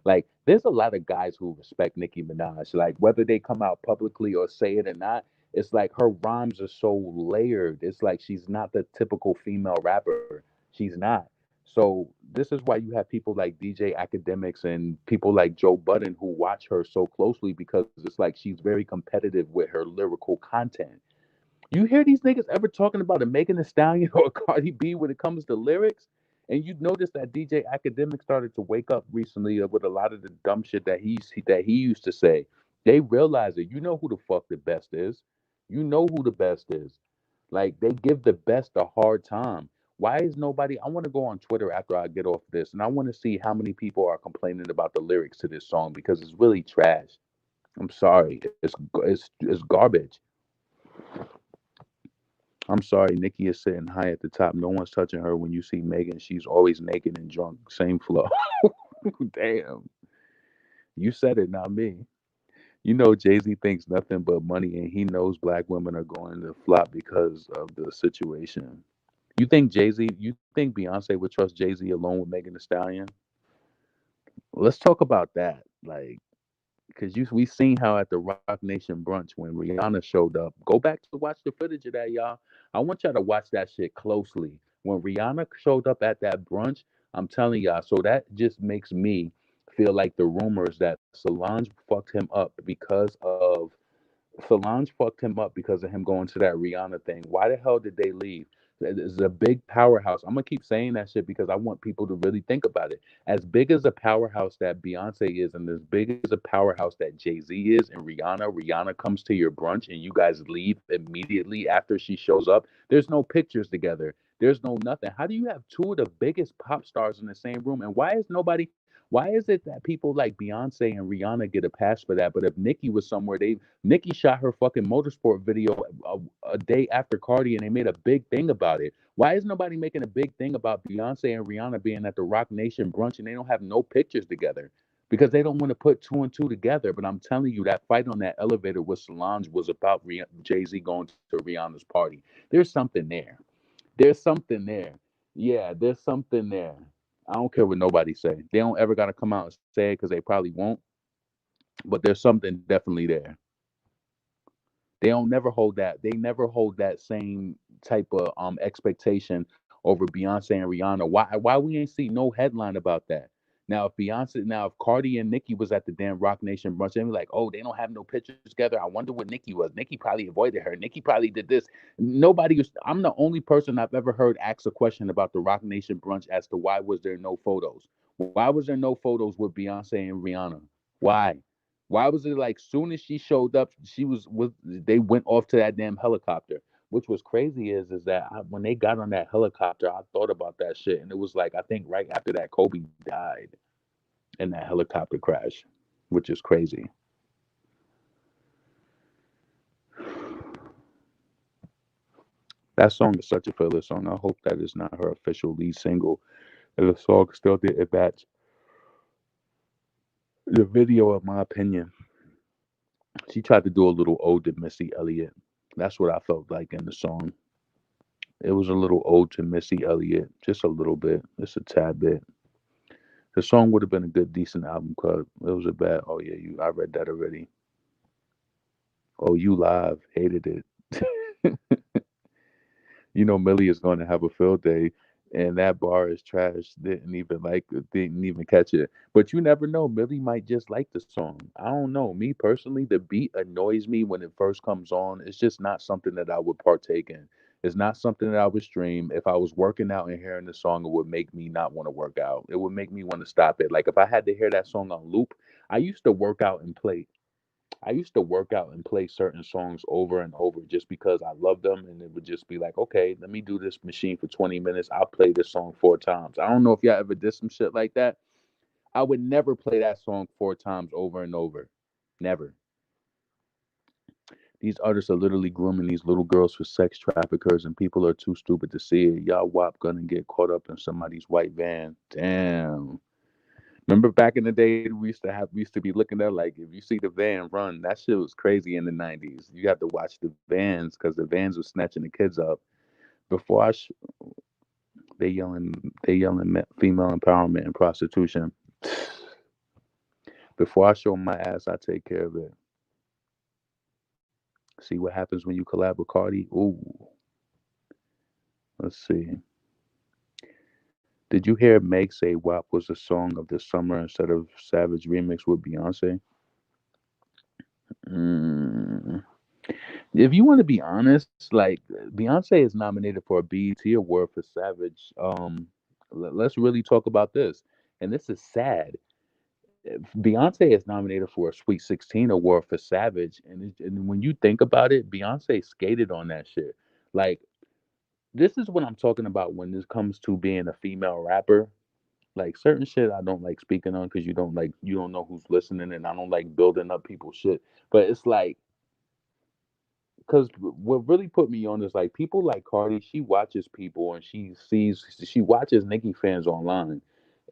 like, there's a lot of guys who respect Nicki Minaj. Like, whether they come out publicly or say it or not, it's like her rhymes are so layered. It's like she's not the typical female rapper. She's not. So this is why you have people like DJ Academics and people like Joe Budden who watch her so closely because it's like she's very competitive with her lyrical content. You hear these niggas ever talking about a Megan Thee Stallion or a Cardi B when it comes to lyrics? And you notice that DJ Academic started to wake up recently with a lot of the dumb shit that he used to say. They realize it. You know who the fuck the best is. You know who the best is. Like they give the best a hard time. Why is nobody? I want to go on Twitter after I get off this, and I want to see how many people are complaining about the lyrics to this song because it's really trash. I'm sorry, it's garbage. I'm sorry, Nikki is sitting high at the top. No one's touching her. When you see Megan, she's always naked and drunk. Same flow. Damn, you said it, not me. You know, Jay Z thinks nothing but money, and he knows black women are going to flop because of the situation. You think Jay Z? You think Beyonce would trust Jay Z alone with Megan Thee Stallion? Let's talk about that. Like, because you we seen how at the Rock Nation brunch when Rihanna showed up. Go back to watch the footage of that, y'all. I want y'all to watch that shit closely. When Rihanna showed up at that brunch, I'm telling y'all. So that just makes me feel like the rumors that Solange fucked him up because of him going to that Rihanna thing. Why the hell did they leave? It's a big powerhouse. I'm gonna keep saying that shit because I want people to really think about it. As big as a powerhouse that Beyonce is, and as big as a powerhouse that Jay Z is, and Rihanna comes to your brunch, and you guys leave immediately after she shows up. There's no pictures together. There's no nothing. How do you have two of the biggest pop stars in the same room? And why is nobody? Why is it that people like Beyonce and Rihanna get a pass for that? But if Nicki was somewhere, they Nicki shot her fucking motorsport video a day after Cardi, and they made a big thing about it. Why is nobody making a big thing about Beyonce and Rihanna being at the Rock Nation brunch and they don't have no pictures together? Because they don't want to put two and two together. But I'm telling you, that fight on that elevator with Solange was about Jay Z going to Rihanna's party. There's something there. There's something there. Yeah, there's something there. I don't care what nobody say. They don't ever got to come out and say it because they probably won't. But there's something definitely there. They don't never hold that. They never hold that same type of expectation over Beyonce and Rihanna. Why we ain't see no headline about that? Now if Cardi and Nicki was at the damn Rock Nation brunch, and be like, oh, they don't have no pictures together. I wonder what Nicki was. Nicki probably avoided her. Nicki probably did this. Nobody was. I'm the only person I've ever heard ask a question about the Rock Nation brunch as to why was there no photos? Why was there no photos with Beyonce and Rihanna? Why? Why was it like soon as she showed up, she was with they went off to that damn helicopter. Which was crazy is that when they got on that helicopter, I thought about that shit, and it was like I think right after that Kobe died in that helicopter crash, which is crazy. That song is such a filler song. I hope that is not her official lead single. And the song still didn't match the video, in my opinion. She tried to do a little ode to Missy Elliott. That's what I felt like in the song. It was a little ode to Missy Elliott, just a little bit, just a tad bit. The song would have been a good, decent album cut. It was a bad. Oh yeah, you. I read that already. Oh, you live hated it. You know Millie is going to have a field day. And that bar is trash. Didn't even catch it. But you never know. Millie might just like the song. I don't know. Me personally, the beat annoys me when it first comes on. It's just not something that I would partake in. It's not something that I would stream. If I was working out and hearing the song, it would make me not want to work out. It would make me want to stop it. Like if I had to hear that song on loop, I used to work out and play. I used to work out and play certain songs over and over just because I love them, and it would just be like, okay, let me do this machine for 20 minutes. I'll play this song 4 times. I don't know if y'all ever did some shit like that. I would never play that song 4 times over and over. Never. These artists are literally grooming these little girls for sex traffickers, and people are too stupid to see it. Y'all WAP gonna get caught up in somebody's white van. Damn. Remember back in the day, we used to be looking at like if you see the van run, that shit was crazy in the '90s. You have to watch the vans because the vans were snatching the kids up. Before they yelling female empowerment and prostitution. Before I show my ass, I take care of it. See what happens when you collab with Cardi. Ooh, let's see. Did you hear Meg say WAP was the song of the summer instead of Savage remix with Beyonce? Mm. If you want to be honest, like Beyonce is nominated for a BET award for Savage. Let's really talk about this. And this is sad. Beyonce is nominated for a Sweet 16 award for Savage, and when you think about it, Beyonce skated on that shit. Like this is what I'm talking about when this comes to being a female rapper. Like certain shit I don't like speaking on because you don't know who's listening, and I don't like building up people's shit. But it's like because what really put me on is like people like Cardi. She watches people and she watches Nicki fans online,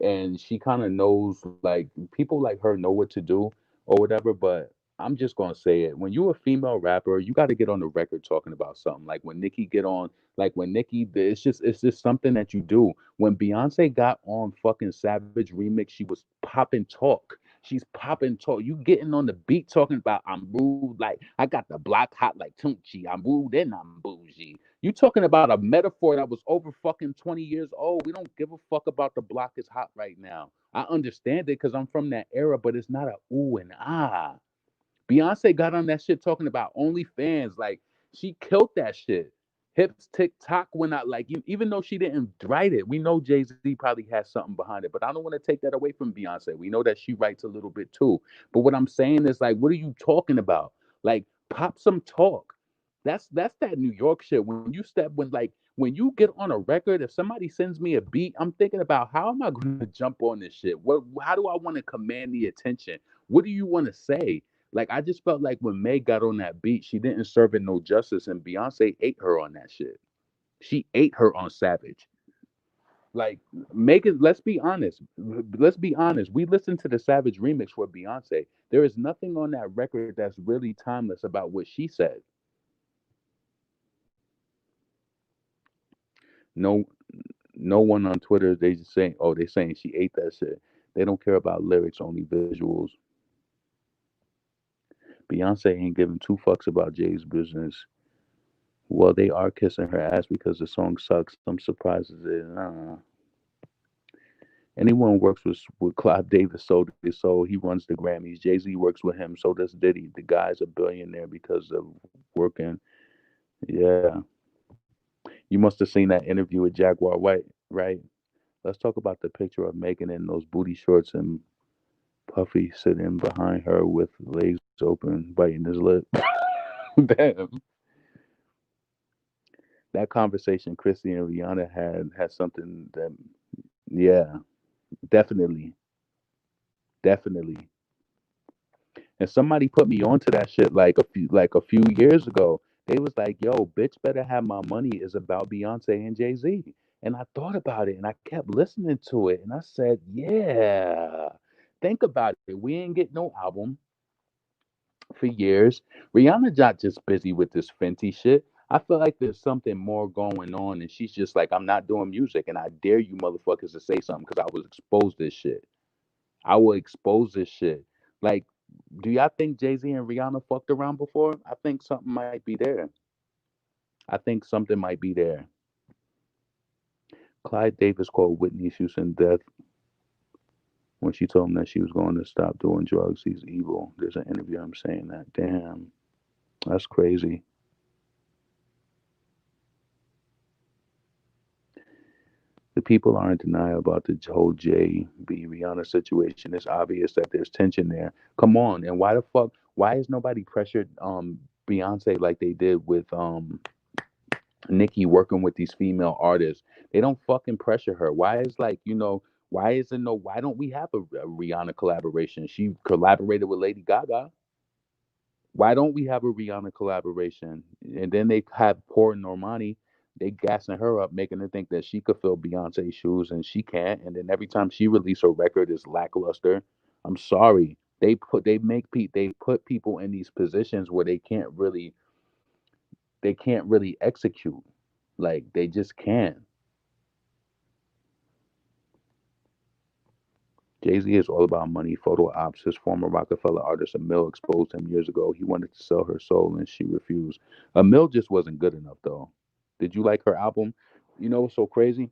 and she kind of knows like people like her know what to do or whatever. But I'm just gonna say it: when you're a female rapper, you got to get on the record talking about something. Like when Nicki get on, like when Nicki, it's just something that you do. When Beyonce got on fucking Savage remix, she was popping talk. She's popping talk. You getting on the beat talking about I'm rude, like I got the block hot like Tunchi. I'm rude and I'm bougie. You talking about a metaphor that was over fucking 20 years old. We don't give a fuck about the block is hot right now. I understand it because I'm from that era, but it's not a ooh and ah. Beyonce got on that shit talking about OnlyFans. Like she killed that shit. Hips TikTok when I like even though she didn't write it, we know Jay Z probably has something behind it. But I don't want to take that away from Beyonce. We know that she writes a little bit too. But what I'm saying is like, what are you talking about? Like, pop some talk. That's that New York shit. When you step when you get on a record, if somebody sends me a beat, I'm thinking about how am I going to jump on this shit? How do I want to command the attention? What do you want to say? Like I just felt like when Meg got on that beat, she didn't serve it no justice, and Beyonce ate her on that shit. She ate her on Savage. Like make it. Let's be honest. Let's be honest. We listened to the Savage remix for Beyonce. There is nothing on that record that's really timeless about what she said. No, no one on Twitter. They just saying, oh, they saying she ate that shit. They don't care about lyrics, only visuals. Beyonce ain't giving two fucks about Jay's business. Well, they are kissing her ass because the song sucks. I'm surprised at it. Anyone works with Clive Davis, so he runs the Grammys. Jay Z works with him, so does Diddy. The guy's a billionaire because of working. Yeah, you must have seen that interview with Jaguar White, right? Let's talk about the picture of Megan in those booty shorts and Puffy sitting behind her with legs open, biting his lip. Damn, that conversation Chrissy and Rihanna had something that, yeah, definitely, definitely. And somebody put me onto that shit like a few years ago. They was like, "Yo, bitch, better have my money" is about Beyonce and Jay Z. And I thought about it, and I kept listening to it, and I said, "Yeah, think about it. We ain't get no album for years. Rihanna not just busy with this Fenty shit. I feel like there's something more going on, and she's just like, I'm not doing music, and I dare you motherfuckers to say something because I was exposed this shit. I will expose this shit. Like, do y'all think Jay Z and Rihanna fucked around before? I think something might be there. I think something might be there. Clyde Davis called Whitney Houston death when she told him that she was going to stop doing drugs. He's evil. There's an interview of him saying that. Damn, that's crazy. The people are in denial about the whole JB Rihanna situation. It's obvious that there's tension there. Come on, and why the fuck? Why is nobody pressured Beyonce like they did with Nicki working with these female artists? They don't fucking pressure her. Why is like why isn't no? Why don't we have a Rihanna collaboration? She collaborated with Lady Gaga. Why don't we have a Rihanna collaboration? And then they have poor Normani. They gassing her up, making her think that she could fill Beyonce's shoes and she can't. And then every time she releases a record, is lackluster. I'm sorry. They put people in these positions where they can't really execute. Like they just can't. Jay Z is all about money, photo ops. His former Rockefeller artist Emil exposed him years ago. He wanted to sell her soul and she refused. Emil just wasn't good enough though. Did you like her album? You know what's so crazy?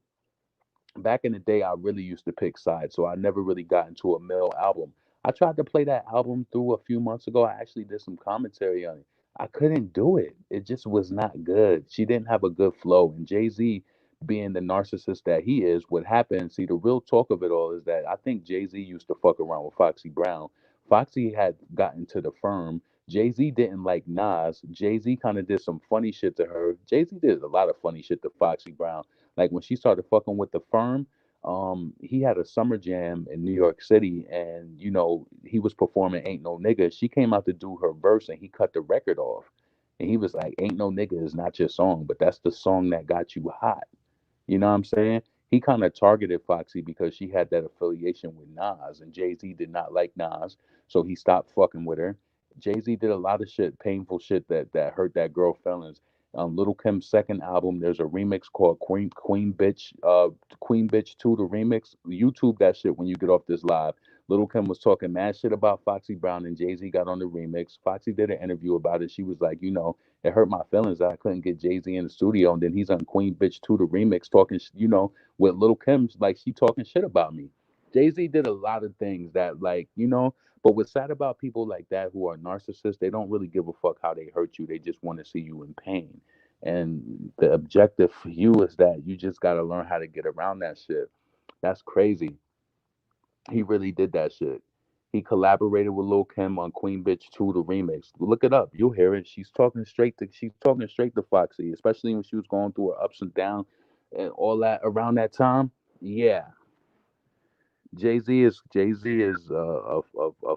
Back in the day, I really used to pick sides, so I never really got into a Mill album. I tried to play that album through a few months ago. I actually did some commentary on it. I couldn't do it. It just was not good. She didn't have a good flow. And Jay Z, being the narcissist that he is, what happened? See, the real talk of it all is that I think Jay Z used to fuck around with Foxy Brown. Foxy had gotten to the firm. Jay Z didn't like Nas. Jay Z kind of did some funny shit to her. Jay Z did a lot of funny shit to Foxy Brown. Like when she started fucking with the firm, he had a summer jam in New York City, and he was performing "Ain't No Nigga." She came out to do her verse, and he cut the record off, and he was like, "Ain't No Nigga is not your song, but that's the song that got you hot." You know what I'm saying? He kind of targeted Foxy because she had that affiliation with Nas, and Jay Z did not like Nas, so he stopped fucking with her. Jay Z did a lot of shit, painful shit that hurt that girl feelings. Little Kim's second album, there's a remix called Queen Bitch 2, the remix. YouTube that shit when you get off this live. Little Kim was talking mad shit about Foxy Brown, and Jay Z got on the remix. Foxy did an interview about it. She was like, it hurt my feelings that I couldn't get Jay Z in the studio, and then he's on Queen Bitch 2, the remix, talking, with Little Kim, like she talking shit about me. Jay Z did a lot of things that, but what's sad about people like that who are narcissists, they don't really give a fuck how they hurt you. They just want to see you in pain. And the objective for you is that you just got to learn how to get around that shit. That's crazy. He really did that shit. He collaborated with Lil Kim on Queen Bitch 2, the remix. Look it up. You'll hear it. She's talking straight to Foxy, especially when she was going through her ups and downs and all that around that time. Yeah, Jay Z is a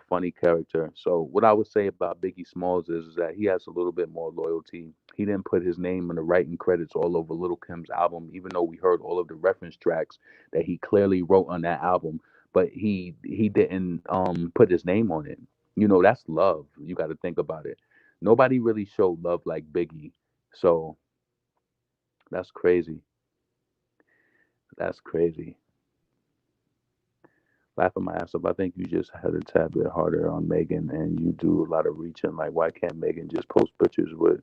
funny character. So what I would say about Biggie Smalls is that he has a little bit more loyalty. He didn't put his name in the writing credits all over Little Kim's album, even though we heard all of the reference tracks that he clearly wrote on that album. But he didn't put his name on it. That's love. You got to think about it. Nobody really showed love like Biggie. So that's crazy. That's crazy. Laughing my ass off. I think you just had a tad bit harder on Megan, and you do a lot of reaching. Like, why can't Megan just post pictures with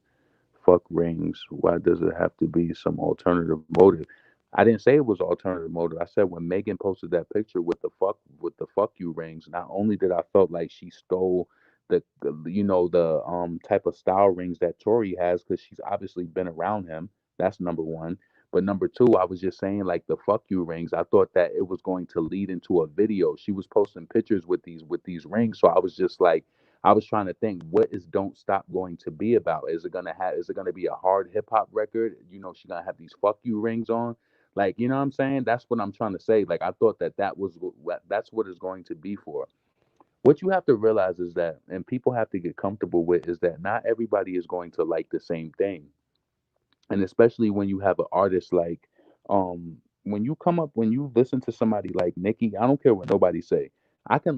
fuck rings? Why does it have to be some alternative motive? I didn't say it was alternative motive. I said when Megan posted that picture with the fuck you rings, not only did I felt like she stole the type of style rings that Tori has because she's obviously been around him. That's number one. But number two, I was just saying like the fuck you rings. I thought that it was going to lead into a video. She was posting pictures with these rings, so I was just like, I was trying to think, what is Don't Stop going to be about? Is it gonna be a hard hip hop record? She's gonna have these fuck you rings on. Like, you know what I'm saying? That's what I'm trying to say. Like, I thought that's what it's going to be for. What you have to realize is that, and people have to get comfortable with, is that not everybody is going to like the same thing. And especially when you have an artist like, when you listen to somebody like Nicki, I don't care what nobody say. I do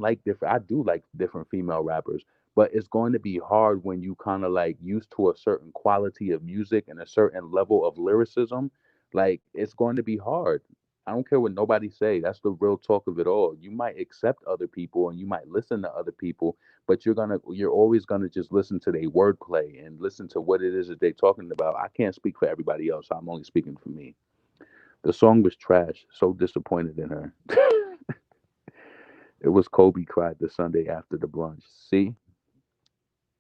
like different female rappers, but it's going to be hard when you kind of like used to a certain quality of music and a certain level of lyricism. Like, it's going to be hard. I don't care what nobody say. That's the real talk of it all. You might accept other people and you might listen to other people, but you're always gonna just listen to their wordplay and listen to what it is that they're talking about. I can't speak for everybody else. I'm only speaking for me. The song was trash. So disappointed in her. It was Kobe cried the Sunday after the brunch. See,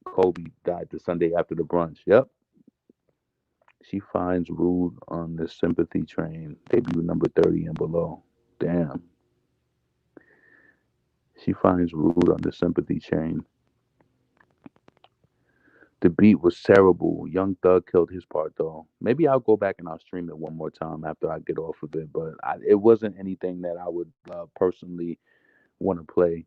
Kobe died the Sunday after the brunch. Yep. She finds rude on the sympathy train. Debut number 30 and below. Damn. She finds rude on the sympathy chain. The beat was terrible. Young Thug killed his part though. Maybe I'll go back and I'll stream it one more time after I get off of it. But it wasn't anything that I would personally want to play.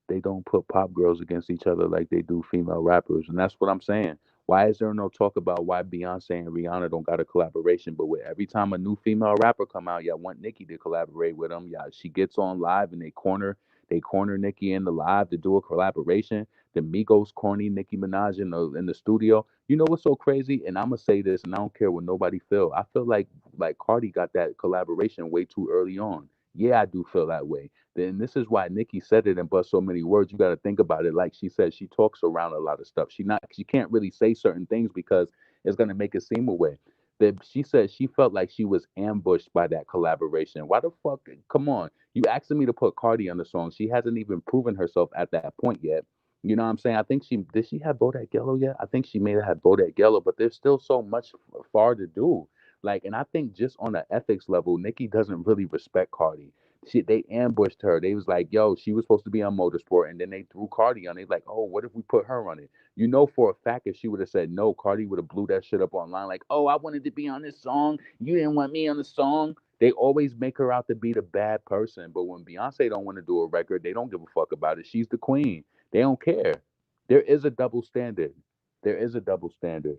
They don't put pop girls against each other like they do female rappers, and that's what I'm saying. Why is there no talk about why Beyonce and Rihanna don't got a collaboration? But with every time a new female rapper come out, y'all want Nicki to collaborate with them. Yeah, she gets on live and they corner Nicki in the live to do a collaboration. The Migos corny Nicki Minaj in the studio. You know what's so crazy? And I'm gonna say this, and I don't care what nobody feel. I feel like Cardi got that collaboration way too early on. Yeah, I do feel that way. Then this is why Nikki said it in but so many words. You got to think about it. Like she said, she talks around a lot of stuff. She can't really say certain things because it's gonna make it seem away. That she said she felt like she was ambushed by that collaboration. Why the fuck? Come on, you asking me to put Cardi on the song. She hasn't even proven herself at that point yet. You know what I'm saying? I think she did. She have Bodak Yellow yet? I think she may have had Bodak Yellow, but there's still so much far to do. Like, and I think just on an ethics level, Nikki doesn't really respect Cardi. They ambushed her. They was like, yo, she was supposed to be on Motorsport, and then they threw Cardi on. They like, oh, what if we put her on it? You know for a fact if she would have said no, Cardi would have blew that shit up online. Like, oh, I wanted to be on this song. You didn't want me on the song. They always make her out to be the bad person. But when Beyonce don't want to do a record, they don't give a fuck about it. She's the queen. They don't care. There is a double standard. There is a double standard.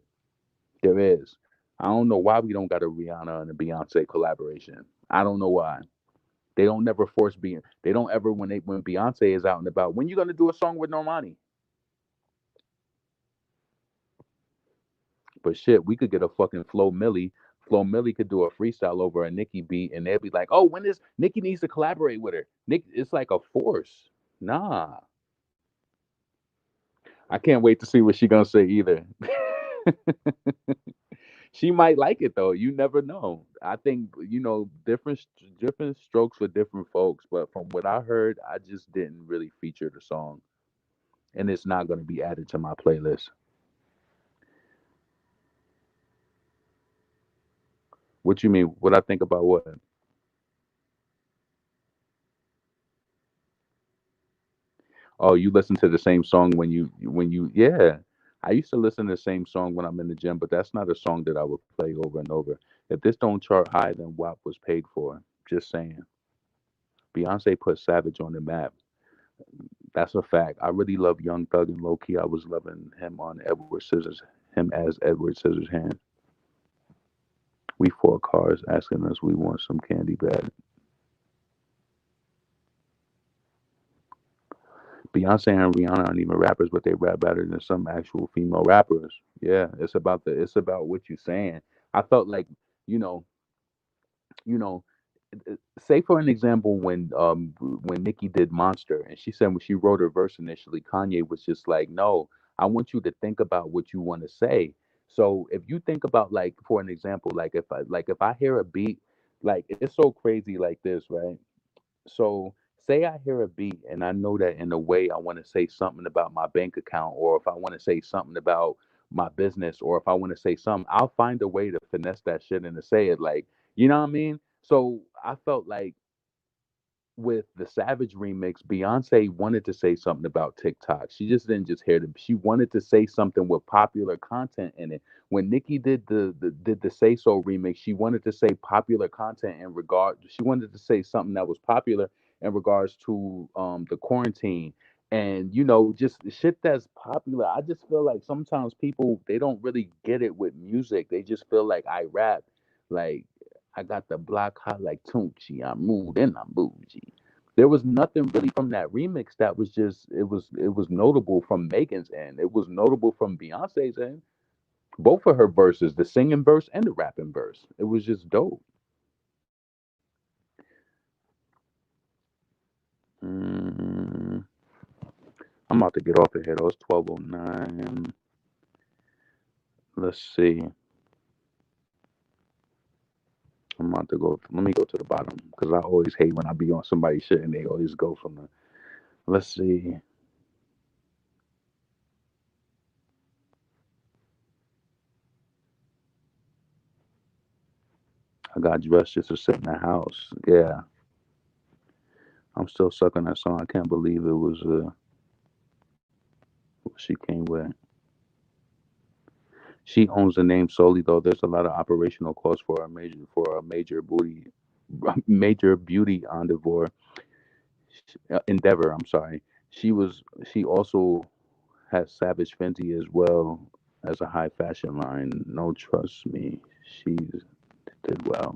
There is. I don't know why we don't got a Rihanna and a Beyonce collaboration. I don't know why. They don't never force being. They don't ever when Beyonce is out and about. When you gonna do a song with Normani? But shit, we could get a fucking Flo Millie. Flo Millie could do a freestyle over a Nicki beat, and they'd be like, "Oh, when is Nicki needs to collaborate with her?" Nick, it's like a force. Nah, I can't wait to see what she gonna say either. She might like it though. You never know. I think different strokes for different folks. But from what I heard, I just didn't really feature the song, and it's not gonna be added to my playlist. What you mean? What I think about what? Oh, you listen to the same song when you yeah. I used to listen to the same song when I'm in the gym, but that's not a song that I would play over and over. If this don't chart high, then WAP was paid for. Just saying. Beyonce put Savage on the map. That's a fact. I really love Young Thug and low key. I was loving him on Edward Scissors, him as Edward Scissorhands. We fought cars asking us we want some candy bag. Beyonce and Rihanna aren't even rappers, but they rap better than some actual female rappers. Yeah, it's about what you're saying. I felt like, you know, you know, say for an example when Nicki did Monster and she said when she wrote her verse initially, Kanye was just like, no, I want you to think about what you want to say. So if you think about like for an example, like if I hear a beat, like it's so crazy like this, right? So say I hear a beat and I know that in a way I want to say something about my bank account, or if I want to say something about my business, or if I want to say something, I'll find a way to finesse that shit and to say it like, you know what I mean? So I felt like with the Savage remix, Beyonce wanted to say something about TikTok. She just didn't just hear them. She wanted to say something with popular content in it. When Nicki did the Say So remix, she wanted to say popular content in regard. She wanted to say something that was popular in regards to the quarantine and just the shit that's popular. I just feel like sometimes people they don't really get it with music. They just feel like I rap like I got the block hot like Tunchi. I'm rude and I'm bougie. There was nothing really from that remix that was just it was notable from Megan's end. It was notable from Beyonce's end. Both of her verses, the singing verse and the rapping verse. It was just dope. Mm, I'm about to get off of here though. It's 12:09. Let's see. I'm about to go. Let me go to the bottom because I always hate when I be on somebody's shit and they always go from the. Let's see. I got dressed just to sit in the house. Yeah, I'm still sucking that song. I can't believe it was what she came with. She owns the name solely though. There's a lot of operational costs for a major booty major beauty endeavor. I'm sorry. She was she also has Savage Fenty as well as a high fashion line. No, trust me, she did well.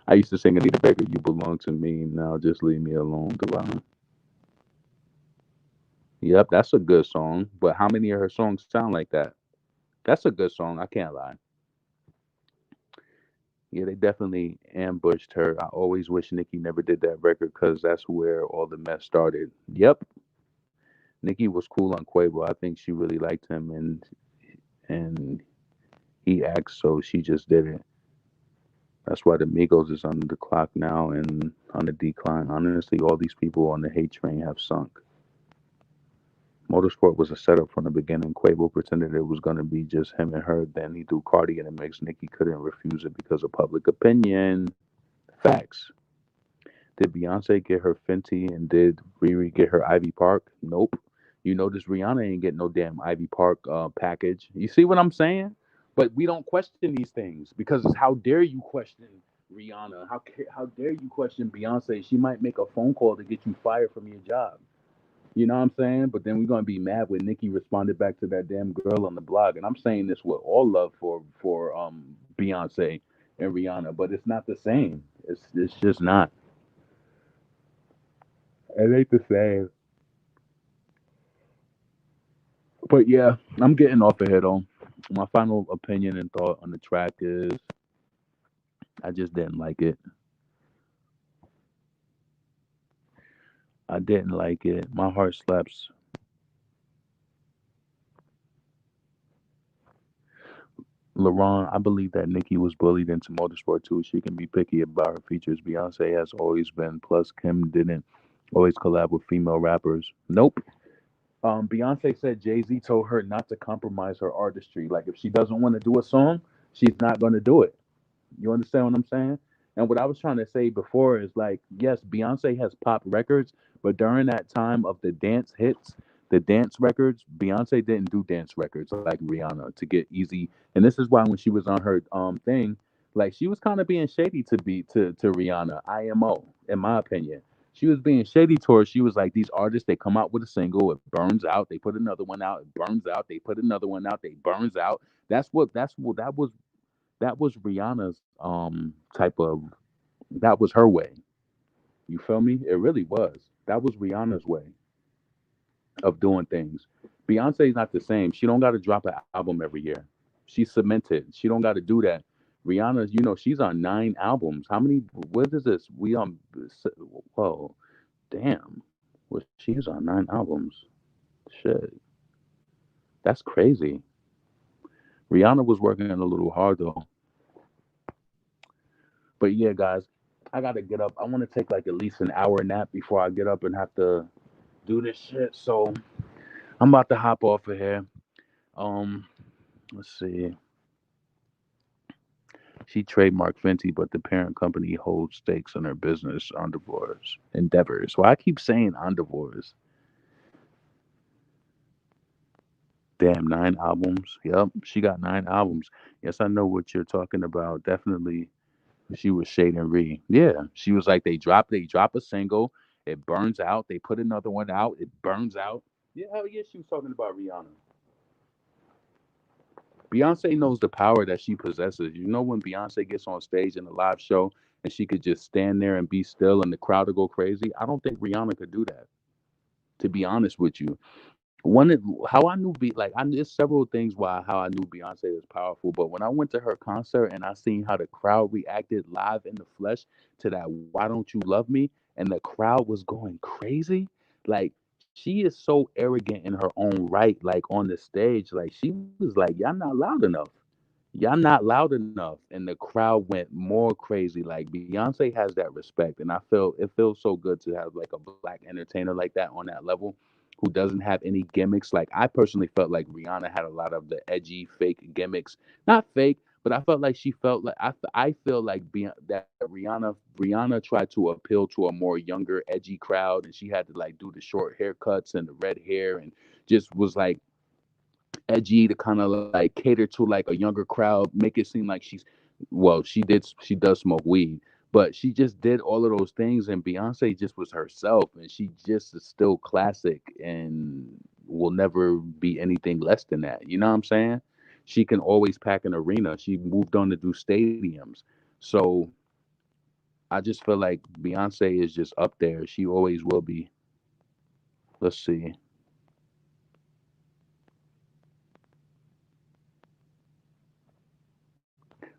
I used to sing Anita Baker, "You Belong to Me." Now just leave me alone, Devon. Yep, that's a good song. But how many of her songs sound like that? That's a good song. I can't lie. Yeah, they definitely ambushed her. I always wish Nicki never did that record because that's where all the mess started. Yep, Nicki was cool on Quavo. I think she really liked him, and he asked, so she just did it. That's why the Migos is on the clock now and on the decline. Honestly, all these people on the hate train have sunk. Motorsport was a setup from the beginning. Quavo pretended it was going to be just him and her. Then he threw Cardi in the mix. Nicki couldn't refuse it because of public opinion. Facts. Did Beyonce get her Fenty and did Riri get her Ivy Park? Nope. You notice Rihanna ain't getting no damn Ivy Park package. You see what I'm saying? But we don't question these things because how dare you question Rihanna? How dare you question Beyonce? She might make a phone call to get you fired from your job. You know what I'm saying? But then we're gonna be mad when Nicki responded back to that damn girl on the blog. And I'm saying this with all love for Beyonce and Rihanna, but it's not the same. It's just not. It ain't the same. But yeah, I'm getting off of here though. My final opinion and thought on the track is I just didn't like it. I didn't like it. My heart slaps. LaRon, I believe that Nicki was bullied into motorsport too. She can be picky about her features. Beyonce has always been. Plus, Kim didn't always collab with female rappers. Nope. Beyonce said Jay Z told her not to compromise her artistry. Like if she doesn't want to do a song, she's not going to do it. You understand what I'm saying? And what I was trying to say before is like, yes, Beyonce has pop records, but during that time of the dance hits, the dance records, Beyonce didn't do dance records like Rihanna to get easy. And this is why when she was on her thing, like she was kind of being shady to Rihanna, IMO, in my opinion. She was being shady towards. She was like these artists. They come out with a single, it burns out. They put another one out, it burns out. They put another one out, they burns out. That's what that was Rihanna's type of that was her way. You feel me? It really was. That was Rihanna's way of doing things. Beyonce's not the same. She don't got to drop an album every year. She's cemented. She don't got to do that. Rihanna, she's on 9 albums. How many? What is this? We on? Whoa, damn. Well, she's on 9 albums. Shit, that's crazy. Rihanna was working a little hard though. But yeah, guys, I gotta get up. I want to take like at least an hour nap before I get up and have to do this shit. So I'm about to hop off of here. Um, let's see. She trademarked Fenty, but the parent company holds stakes in her business endeavors. Why I keep saying endeavors? Damn, 9 albums. Yep, she got 9 albums. Yes, I know what you're talking about. Definitely, she was shading Ree. Yeah, she was like they drop a single, it burns out. They put another one out, it burns out. Yeah, hell yeah, she was talking about Rihanna. Beyonce knows the power that she possesses. You know when Beyonce gets on stage in a live show and she could just stand there and be still and the crowd will go crazy. I don't think Rihanna could do that. To be honest with you, how I knew there's several things why how I knew Beyonce is powerful. But when I went to her concert and I seen how the crowd reacted live in the flesh to that "Why Don't You Love Me" and the crowd was going crazy, like she is so arrogant in her own right, like on the stage. Like she was like, y'all not loud enough. Y'all not loud enough. And the crowd went more crazy. Like Beyonce has that respect. And I feel it feels so good to have like a black entertainer like that on that level who doesn't have any gimmicks. Like I personally felt like Rihanna had a lot of the edgy fake gimmicks. Not fake, but I felt like she felt like I feel like that Rihanna tried to appeal to a more younger edgy crowd, and she had to like do the short haircuts and the red hair and just was like edgy to kind of like cater to like a younger crowd, make it seem like she does smoke weed, but she just did all of those things, and Beyonce just was herself, and she just is still classic and will never be anything less than that. You know what I'm saying? She can always pack an arena. She moved on to do stadiums. So I just feel like Beyonce is just up there. She always will be. Let's see.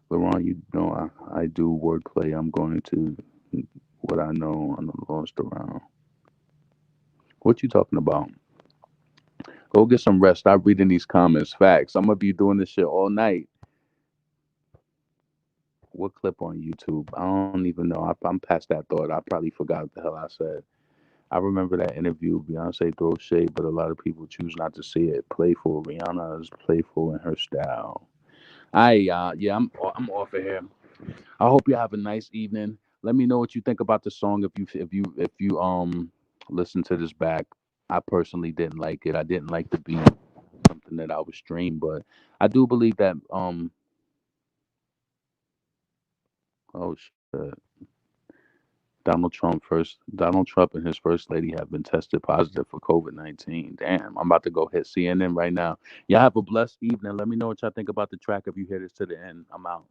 Laurent, you know I do wordplay. I'm going to what I know on the lost around. What you talking about? Go get some rest. Stop reading these comments. Facts. I'm gonna be doing this shit all night. What clip on YouTube? I don't even know. I'm past that thought. I probably forgot what the hell I said. I remember that interview. Beyonce throws shade, but a lot of people choose not to see it. Playful. Rihanna is playful in her style. Yeah, I'm off of here. I hope you have a nice evening. Let me know what you think about the song if you listen to this back. I personally didn't like it. I didn't like the beat, something that I was streamed, but I do believe that oh shit. Donald Trump and his first lady have been tested positive for COVID-19. Damn, I'm about to go hit CNN right now. Y'all have a blessed evening. Let me know what y'all think about the track if you hear this to the end. I'm out.